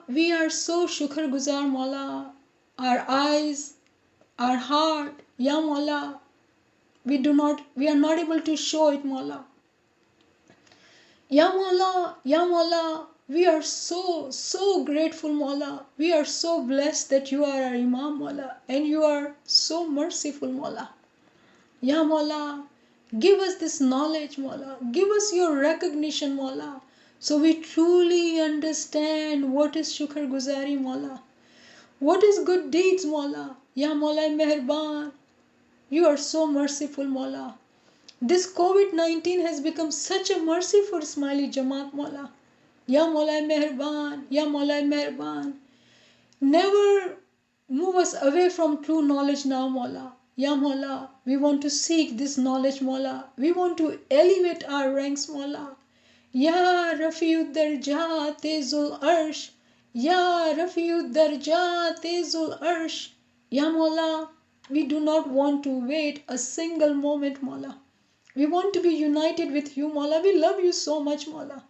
we are so शुक्रगुजार मौला. Our eyes our heart, Ya Mawla, we are not able to show it, Mawla. Ya Mawla, we are so grateful, Mawla. We are so blessed that you are our Imam, Mawla, and you are so merciful, Mawla. Ya Mawla, give us this knowledge, Mawla. Give us your recognition, Mawla, so we truly understand what is shukr guzari, Mawla. What is good deeds, Mawla? Ya Mawla Meherban, you are so merciful, Mawla. This COVID-19 has become such a mercy for Ismaili Jamaat, Mawla. Ya Mawla Meherban, Ya Mawla Meherban. Never move us away from true knowledge now, Mawla. Ya Mawla, we want to seek this knowledge, Mawla. We want to elevate our ranks, Mawla. Ya Rafi'ud-Darjat Zul Arsh. Ya Rafi'ud-Darjat Zul Arsh. Ya Mawla, we do not want to wait a single moment, Mawla. We want to be united with you, Mawla. We love you so much, Mawla.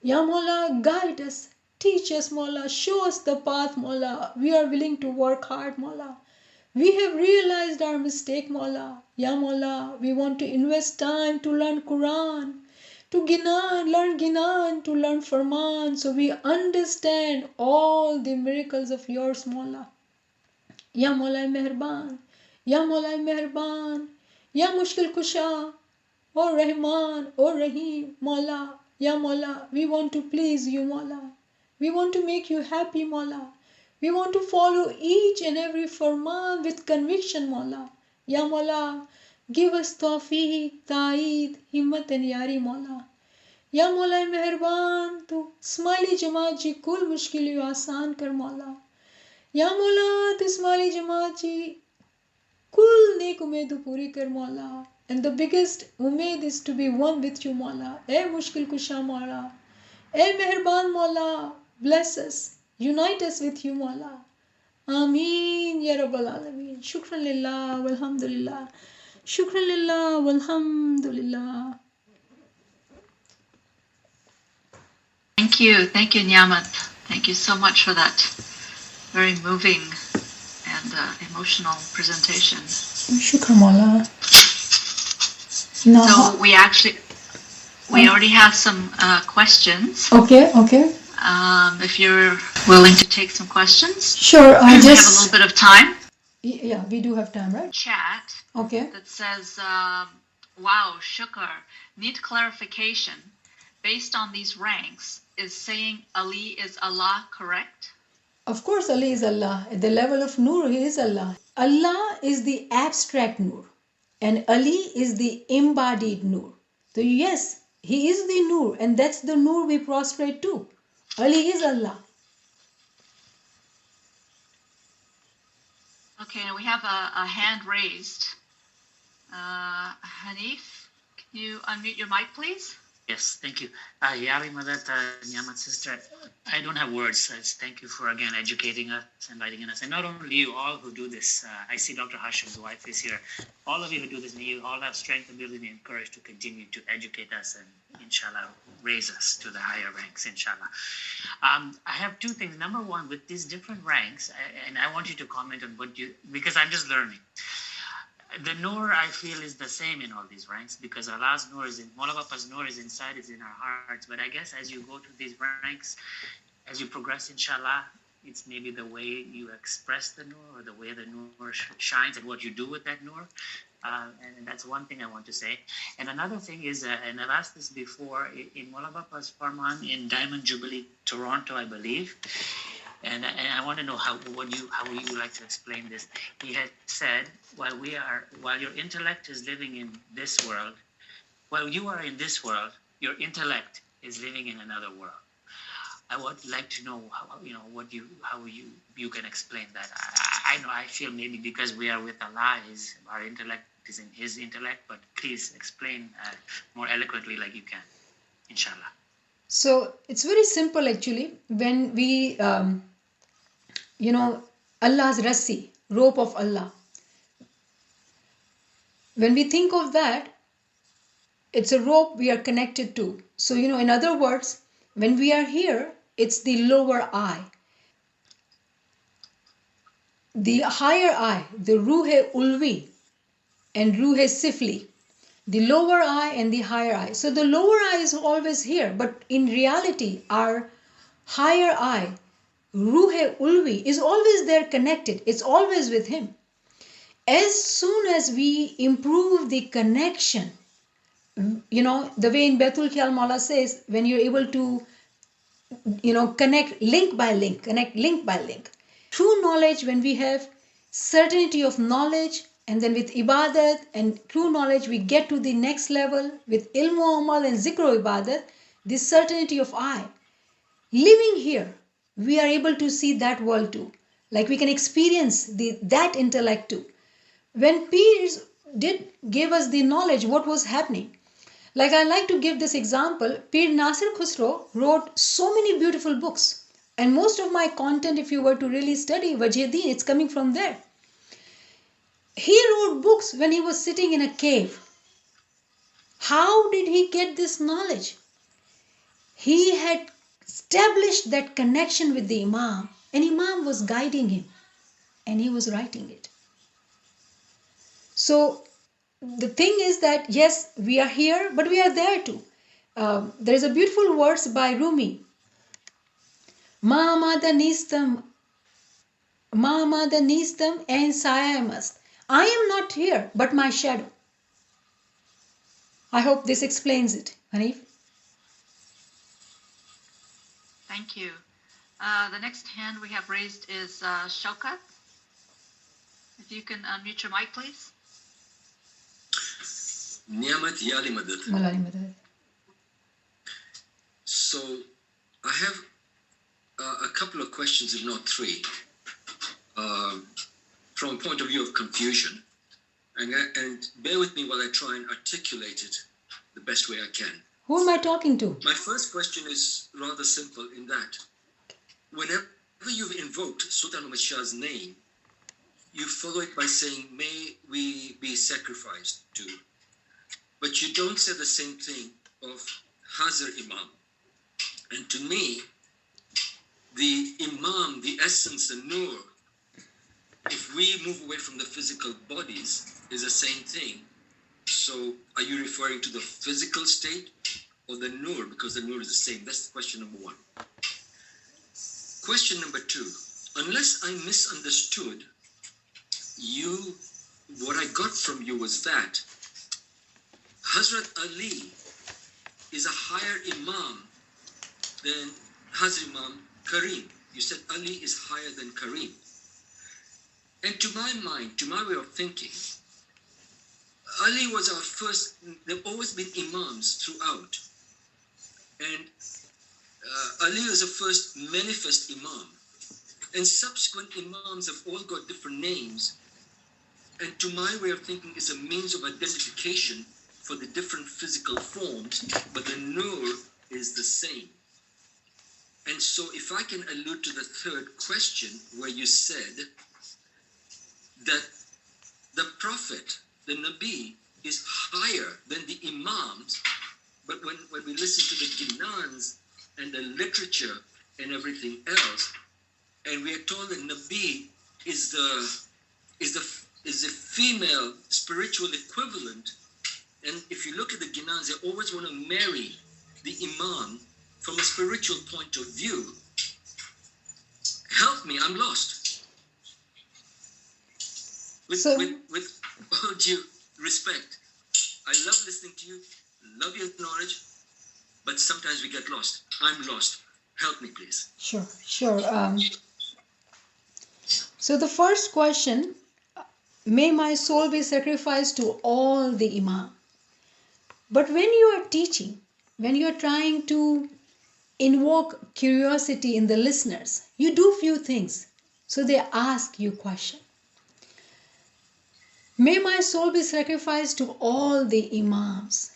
Ya Mawla, guide us, teach us, Mawla, show us the path, Mawla. We are willing to work hard, Mawla. We have realized our mistake, Mawla. Ya Mawla, we want to invest time to learn Quran, to learn Ginan, to learn Farman, so we understand all the miracles of yours, Mawla. Ya Mawla Meherban, Ya Mawla Meherban, Ya Mushkil Kusha, O Rahman, O Rahim, Mawla. Ya Mawla, we want to please you, Mawla. We want to make you happy, Mawla. We want to follow each and every farman with conviction, Mawla. Ya Mawla, give us tawfiq, ta'id, himmat and yari, Mawla. Ya Mawla Meherban, tu Ismaili Jamaat ji kul mushkil aasan kar, Mawla. Ya Mawla, tu Ismaili Jamaat ji kul neek umeed puri kar, Mawla. And the biggest umeed is to be one with you, Mawla. Eh Mushkil Kusha, Mawla. Eh Meherban, Mawla. Bless us. Unite us with you, Mawla. Ameen, Ya Rabbal Alameen. Shukran lillah, walhamdulillah. Shukran lillah, walhamdulillah. Thank you, Niamat. Thank you so much for that very moving and emotional presentation. Shukran, Mawla. So we already have some questions. Okay. If you're willing to take some questions. Sure, we have a little bit of time. Yeah, we do have time, right? Chat. Okay. That says, wow, shukr. Need clarification. Based on these ranks, is saying Ali is Allah correct? Of course, Ali is Allah. At the level of Nur, He is Allah. Allah is the abstract Nur, and Ali is the embodied Nur. So yes, He is the Nur, and that's the Nur we prostrate to. Ali is Allah. Okay, now we have a hand raised. Hanif, can you unmute your mic, please? Yes, thank you. Yali Madat, Niamat sister, I don't have words. Thank you for again educating us, enlightening us. And not only you, all who do this. I see Dr. Hashim's wife is here. All of you who do this, may you all have strength, ability, and courage to continue to educate us and inshallah raise us to the higher ranks, inshallah. I have two things. Number one, with these different ranks, and I want you to comment on what because I'm just learning. The Nur, I feel, is the same in all these ranks because Allah's Nur is in, Mawla Bapa's Nur is inside, is in our hearts. But I guess as you go to these ranks, as you progress, inshallah, it's maybe the way you express the Nur or the way the Nur shines and what you do with that Nur. And that's one thing I want to say. And another thing is, and I've asked this before, in Mawla Bapa's Farman in Diamond Jubilee, Toronto, I believe, and I want to know how you like to explain this. He had said, while your intellect is living in this world, while you are in this world, your intellect is living in another world. I would like to know how you can explain that. I know I feel maybe because we are with Allah, our intellect is in His intellect, but please explain more eloquently like you can, inshallah. So it's very simple actually. When we Allah's Rassi, rope of Allah. When we think of that, it's a rope we are connected to. So, in other words, when we are here, it's the lower eye. the higher eye, the Ruh-e-Ulwi and Ruh-e-Sifli, the lower eye and the higher eye. So the lower eye is always here, but in reality, our higher eye, Ruh-e-Ulwi, is always there connected. It's always with him. As soon as we improve the connection, the way in Betul Khiyal Mawla says, when you're able to, connect link by link. True knowledge, when we have certainty of knowledge, and then with ibadat and true knowledge, we get to the next level with ilmu amal and zikr ibadat, the certainty of I. Living here, we are able to see that world too. Like we can experience that intellect too. When peers gave us the knowledge, what was happening? Like I like to give this example, Pir Nasir Khusro wrote so many beautiful books. And most of my content, if you were to really study Wajh Deen, it's coming from there. He wrote books when he was sitting in a cave. How did he get this knowledge? He had established that connection with the Imam, and Imam was guiding him, and he was writing it. So the thing is that, yes, we are here, but we are there too. There is a beautiful verse by Rumi. Ma'amada nistam and saya must. I am not here, but my shadow. I hope this explains it. Hanif? Thank you. The next hand we have raised is Shaukat. If you can unmute your mic, please. Niamat Yali Madad. Malali Madad. So I have a couple of questions, if not three, from a point of view of confusion. And bear with me while I try and articulate it the best way I can. Who am I talking to? My first question is rather simple in that whenever you've invoked Sultan Ahmad Shah's name, you follow it by saying, may we be sacrificed to. But you don't say the same thing of Hazar Imam. And to me, the Imam, the essence, the Nur, if we move away from the physical bodies, is the same thing. So are you referring to the physical state or the Nur? Because the Nur is the same. That's question number one. Question number two, unless I misunderstood you, what I got from you was that Hazrat Ali is a higher Imam than Hazrat Imam Kareem. You said Ali is higher than Kareem. And to my mind, to my way of thinking, Ali was our first, there have always been Imams throughout. And Ali was the first manifest Imam. And subsequent Imams have all got different names. And to my way of thinking, is a means of identification for the different physical forms, but the Nur is the same. And so if I can allude to the third question, where you said that the Prophet, the Nabi, is higher than the Imams, but when we listen to the Ginans and the literature and everything else, and we are told that Nabi is the female spiritual equivalent, and if you look at the Ginans, they always want to marry the Imam from a spiritual point of view. Help me, I'm lost. With all due respect, I love listening to you, love your knowledge, but sometimes we get lost. I'm lost. Help me, please. Sure. So the first question, may my soul be sacrificed to all the Imam. But when you are teaching, when you are trying to invoke curiosity in the listeners, you do few things. So they ask you question. May my soul be sacrificed to all the Imams.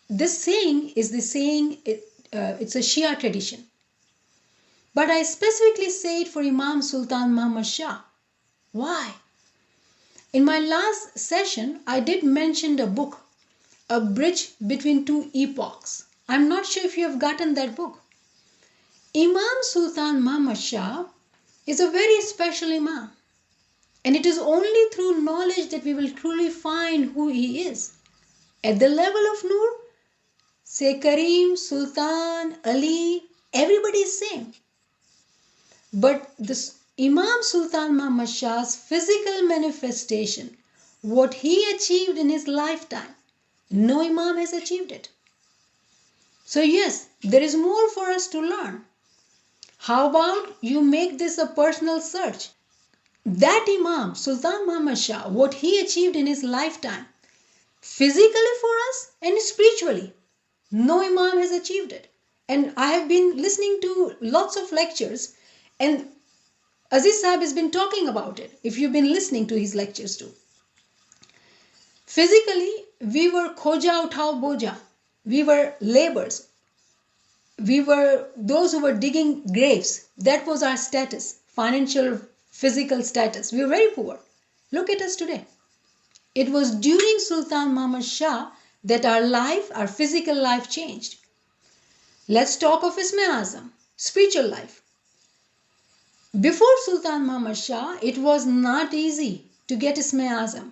This saying is the saying, it's a Shia tradition. But I specifically say it for Imam Sultan Muhammad Shah. Why? In my last session, I did mention a book, A Bridge Between Two Epochs. I'm not sure if you have gotten that book. Imam Sultan Muhammad Shah is a very special Imam. And it is only through knowledge that we will truly find who he is. At the level of Noor, say Kareem, Sultan, Ali, everybody is same. But this Imam Sultan Muhammad Shah's physical manifestation, what he achieved in his lifetime, no Imam has achieved it. So yes, there is more for us to learn. How about you make this a personal search? That Imam, Sultan Muhammad Shah, what he achieved in his lifetime, physically for us and spiritually, no Imam has achieved it. And I have been listening to lots of lectures, and Aziz Sahib has been talking about it, if you've been listening to his lectures too. Physically, we were khoja uthao boja. We were laborers. We were those who were digging graves. That was our status, financial, physical status. We were very poor. Look at us today. It was during Sultan Muhammad Shah that our life, our physical life changed. Let's talk of Ismail Azam, spiritual life. Before Sultan Muhammad Shah, it was not easy to get Ismail Azam.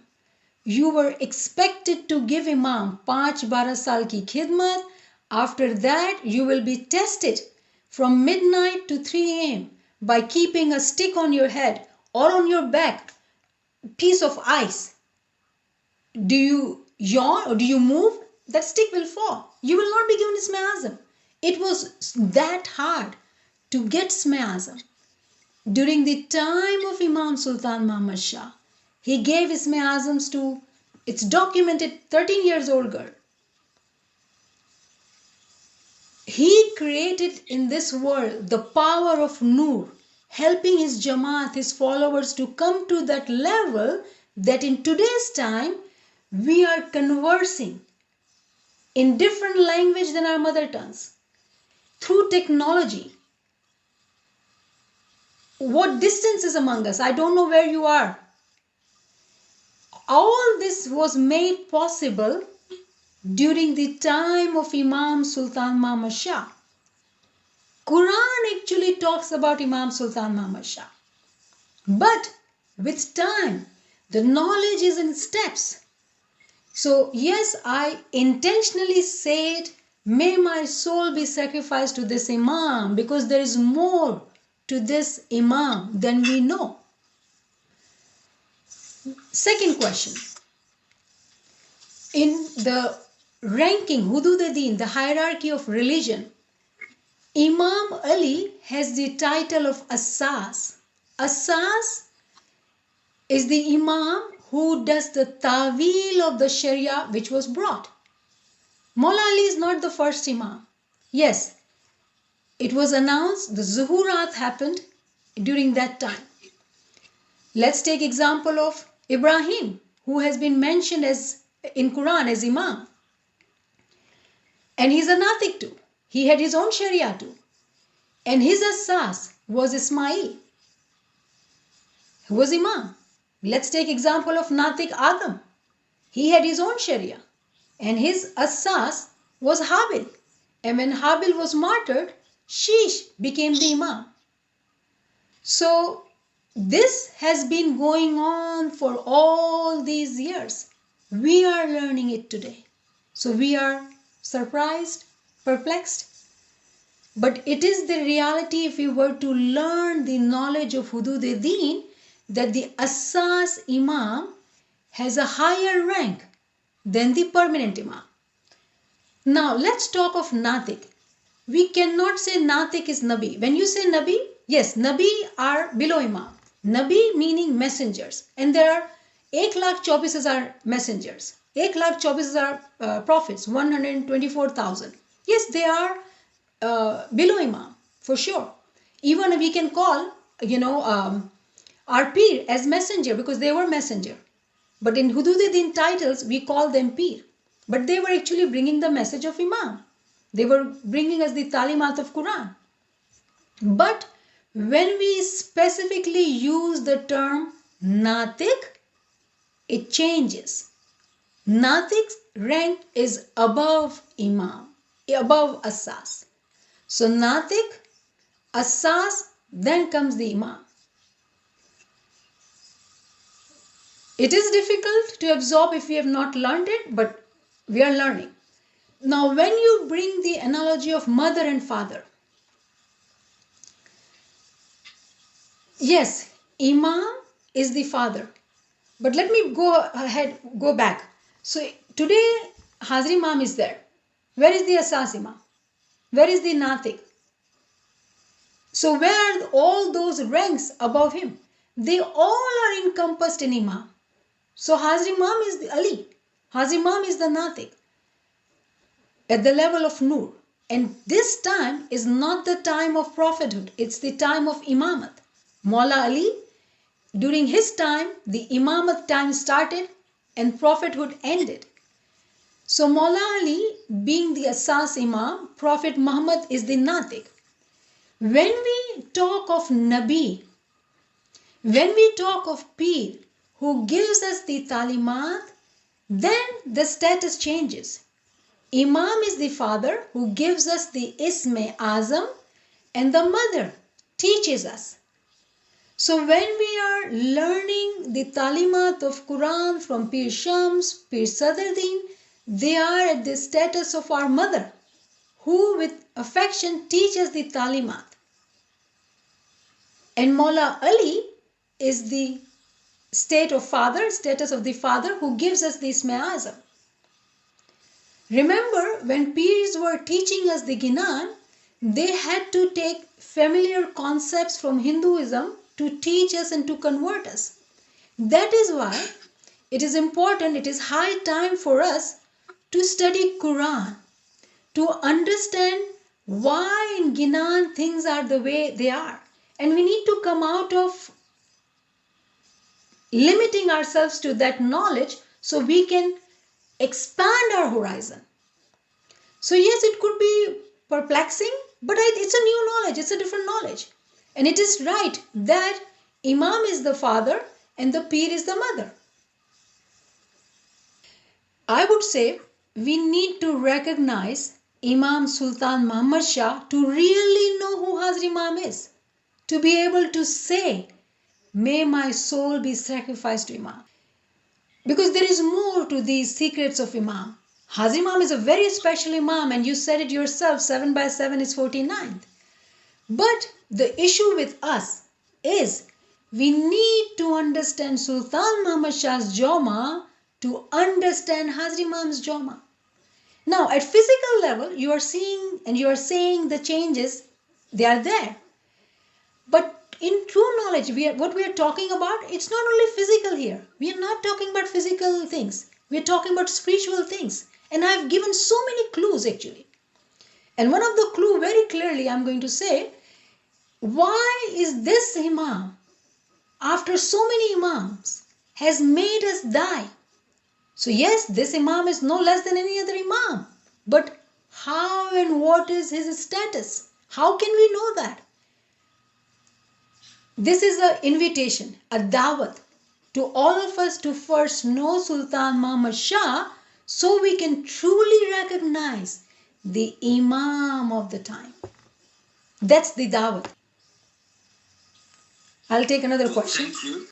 You were expected to give Imam 5-12 saal ki khidmat. After that, you will be tested from midnight to 3 a.m. by keeping a stick on your head or on your back, piece of ice. Do you yawn or do you move? That stick will fall. You will not be given Ismail Azam. It was that hard to get Ismail Azam. During the time of Imam Sultan Muhammad Shah, he gave Ismail Azams to, it's documented, 13 years old girl. He created in this world the power of Noor, helping his Jamaat, his followers to come to that level that in today's time we are conversing in different language than our mother tongues. Through technology. What distance is among us? I don't know where you are. All this was made possible during the time of Imam Sultan Muhammad Shah. Quran actually talks about Imam Sultan Muhammad Shah. But with time, the knowledge is in steps. So yes, I intentionally said, may my soul be sacrificed to this Imam, because there is more to this Imam than we know. Second question. In the ranking, Hudūd-i Dīn, the hierarchy of religion, Imam Ali has the title of Asas. Asas is the Imam who does the ta'wil of the Sharia which was brought. Mawla Ali is not the first Imam. Yes, it was announced, the Zuhurat happened during that time. Let's take example of Ibrahim, who has been mentioned as in Quran as Imam. And he's a Natik too. He had his own Sharia too. And his Asas was Ismail, who was Imam. Let's take example of Natik Adam. He had his own Sharia. And his Asas was Habil. And when Habil was martyred, Shish became the Imam. So this has been going on for all these years. We are learning it today. So we are surprised, perplexed. But it is the reality if we were to learn the knowledge of Hudud-i Dīn, that the Asas Imam has a higher rank than the permanent Imam. Now let's talk of Natik. We cannot say Natik is Nabi. When you say Nabi, yes, Nabi are below Imam. Nabi meaning messengers. And there are 1,24,000 are messengers. 1,24,000 are prophets, 124,000. Yes, they are below Imam, for sure. Even we can call, our Peer as messenger because they were messenger. But in Hudud-i Dīn titles, we call them Peer. But they were actually bringing the message of Imam. They were bringing us the talimat of Quran. But when we specifically use the term Natik, it changes. Natik's rank is above Imam, above Asas. So Natik, Asas, then comes the Imam. It is difficult to absorb if we have not learned it, but we are learning. Now, when you bring the analogy of mother and father, yes, Imam is the father. But let me go back. So today, Hazri Imam is there. Where is the Asas Imam? Where is the Natik? So where are all those ranks above him? They all are encompassed in Imam. So Hazri Imam is the Ali. Hazri Imam is the Natik at the level of Nur. And this time is not the time of prophethood. It's the time of Imamat. Maula Ali, during his time, the Imamat time started and prophethood ended. So Maula Ali being the Asas Imam, Prophet Muhammad is the Natik. When we talk of Nabi, when we talk of Pir who gives us the Talimat, then the status changes. Imam is the father who gives us the Isme Azam, and the mother teaches us. So when we are learning the Talimat of Quran from Pir Shams, Pir Sadruddin, they are at the status of our mother, who with affection teaches the Talimat. And Maula Ali is the status of the father who gives us the Isme Azam. Remember, when Pirs were teaching us the Ginan, they had to take familiar concepts from Hinduism to teach us and to convert us. That is why it is important, it is high time for us to study Quran, to understand why in Ginan things are the way they are. And we need to come out of limiting ourselves to that knowledge so we can expand our horizon. So yes, it could be perplexing, but it's a new knowledge, it's a different knowledge. And it is right that Imam is the father and the Pir is the mother. I would say we need to recognize Imam Sultan Muhammad Shah to really know who Hazri Imam is. To be able to say, may my soul be sacrificed to Imam. Because there is more to these secrets of Imam. Hazri Imam is a very special Imam, and you said it yourself, 7 by 7 is 49th. But the issue with us is we need to understand Sultan Muhammad Shah's Jawma to understand Hazri Imam's Jawma. Now, at physical level, you are seeing and you are saying the changes, they are there. But in true knowledge, what we are talking about, it's not only physical here. We are not talking about physical things. We are talking about spiritual things. And I've given so many clues actually. And one of the clues very clearly I'm going to say, why is this Imam, after so many Imams, has made us die? So yes, this Imam is no less than any other Imam. But how and what is his status? How can we know that? This is an invitation, a dawat to all of us to first know Sultan Muhammad Shah so we can truly recognize the Imam of the time. That's the dawat. I'll take another question. Thank you.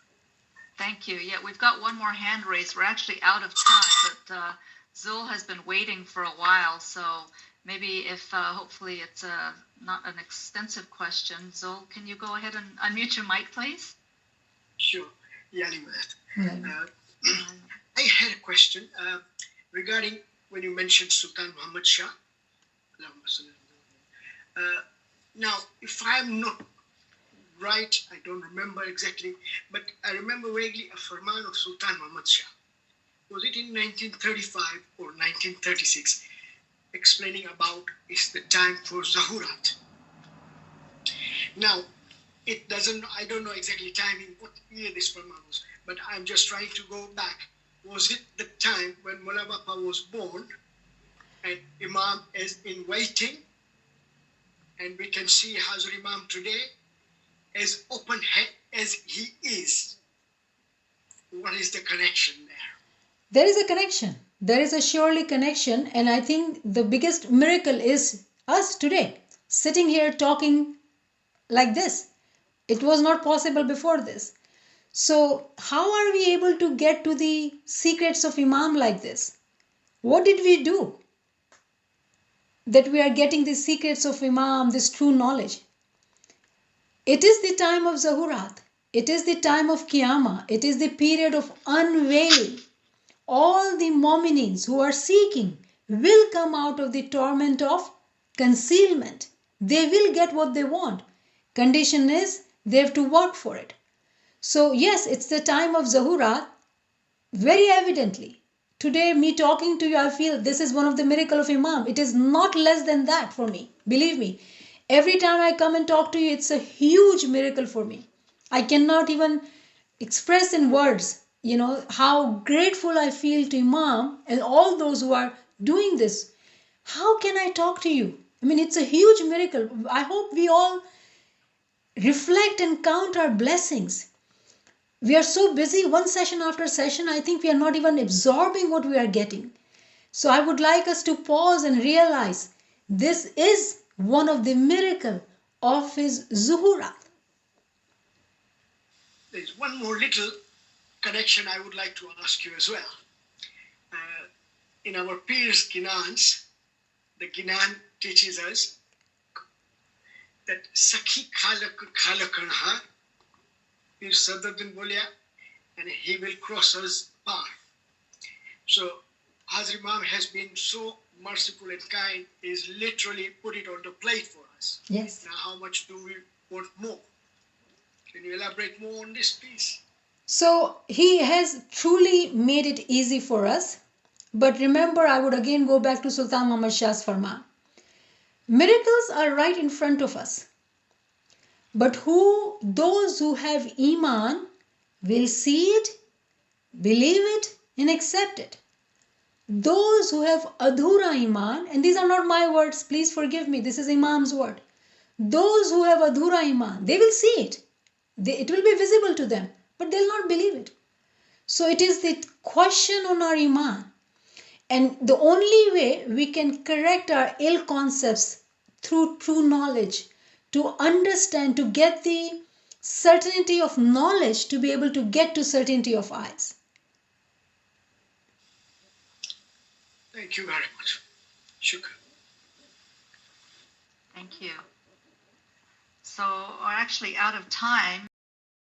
Thank you. Yeah, we've got one more hand raised. We're actually out of time, but Zul has been waiting for a while, so maybe if hopefully it's not an extensive question. Zul, can you go ahead and unmute your mic, please? Sure. I had a question regarding when you mentioned Sultan Muhammad Shah. Now, if I'm not right, I don't remember exactly, but I remember vaguely a Farman of Sultan Muhammad Shah. Was it in 1935 or 1936? Explaining about it's the time for Zahurat. Now, it doesn't, I don't know exactly timing, what year this Farman was, but I'm just trying to go back. Was it the time when Mullah Bapa was born and Imam is in waiting, and we can see Hazrat Imam today as open head as he is? What is the connection there? There is a connection. There is a surely connection, and I think the biggest miracle is us today, sitting here talking like this. It was not possible before this. So how are we able to get to the secrets of Imam like this? What did we do that we are getting the secrets of Imam, this true knowledge? It is the time of Zahurat. It is the time of Qiyāmā. It is the period of unveiling. All the mu'minins who are seeking will come out of the torment of concealment. They will get what they want. Condition is they have to work for it. So yes, it's the time of Zahurat. Very evidently, today me talking to you, I feel this is one of the miracle of Imam. It is not less than that for me. Believe me. Every time I come and talk to you, it's a huge miracle for me. I cannot even express in words, how grateful I feel to Imam and all those who are doing this. How can I talk to you? I mean, it's a huge miracle. I hope we all reflect and count our blessings. We are so busy, one session after session, I think we are not even absorbing what we are getting. So I would like us to pause and realize this is one of the miracle of his Zuhurat. There's one more little connection I would like to ask you as well. In our Pir's Ginans, the Ginan teaches us that Sakhi Khalakanha is Sadaddin Bolya, and he will cross us path. So Hazrat Imam has been so merciful and kind, is literally put it on the plate for us. Yes. Now how much do we want more? Can you elaborate more on this, please? So he has truly made it easy for us. But remember, I would again go back to Sultan Muhammad Shah's Farman. Miracles are right in front of us. But those who have Iman will see it, believe it, and accept it. Those who have Adhura Iman, and these are not my words, please forgive me, this is Imam's word. Those who have Adhura Iman, they will see it. It will be visible to them, but they'll not believe it. So it is the question on our Iman. And the only way we can correct our ill concepts through true knowledge, to understand, to get the certainty of knowledge, to be able to get to certainty of eyes. Thank you very much. Shukran. Thank you. So we're actually out of time.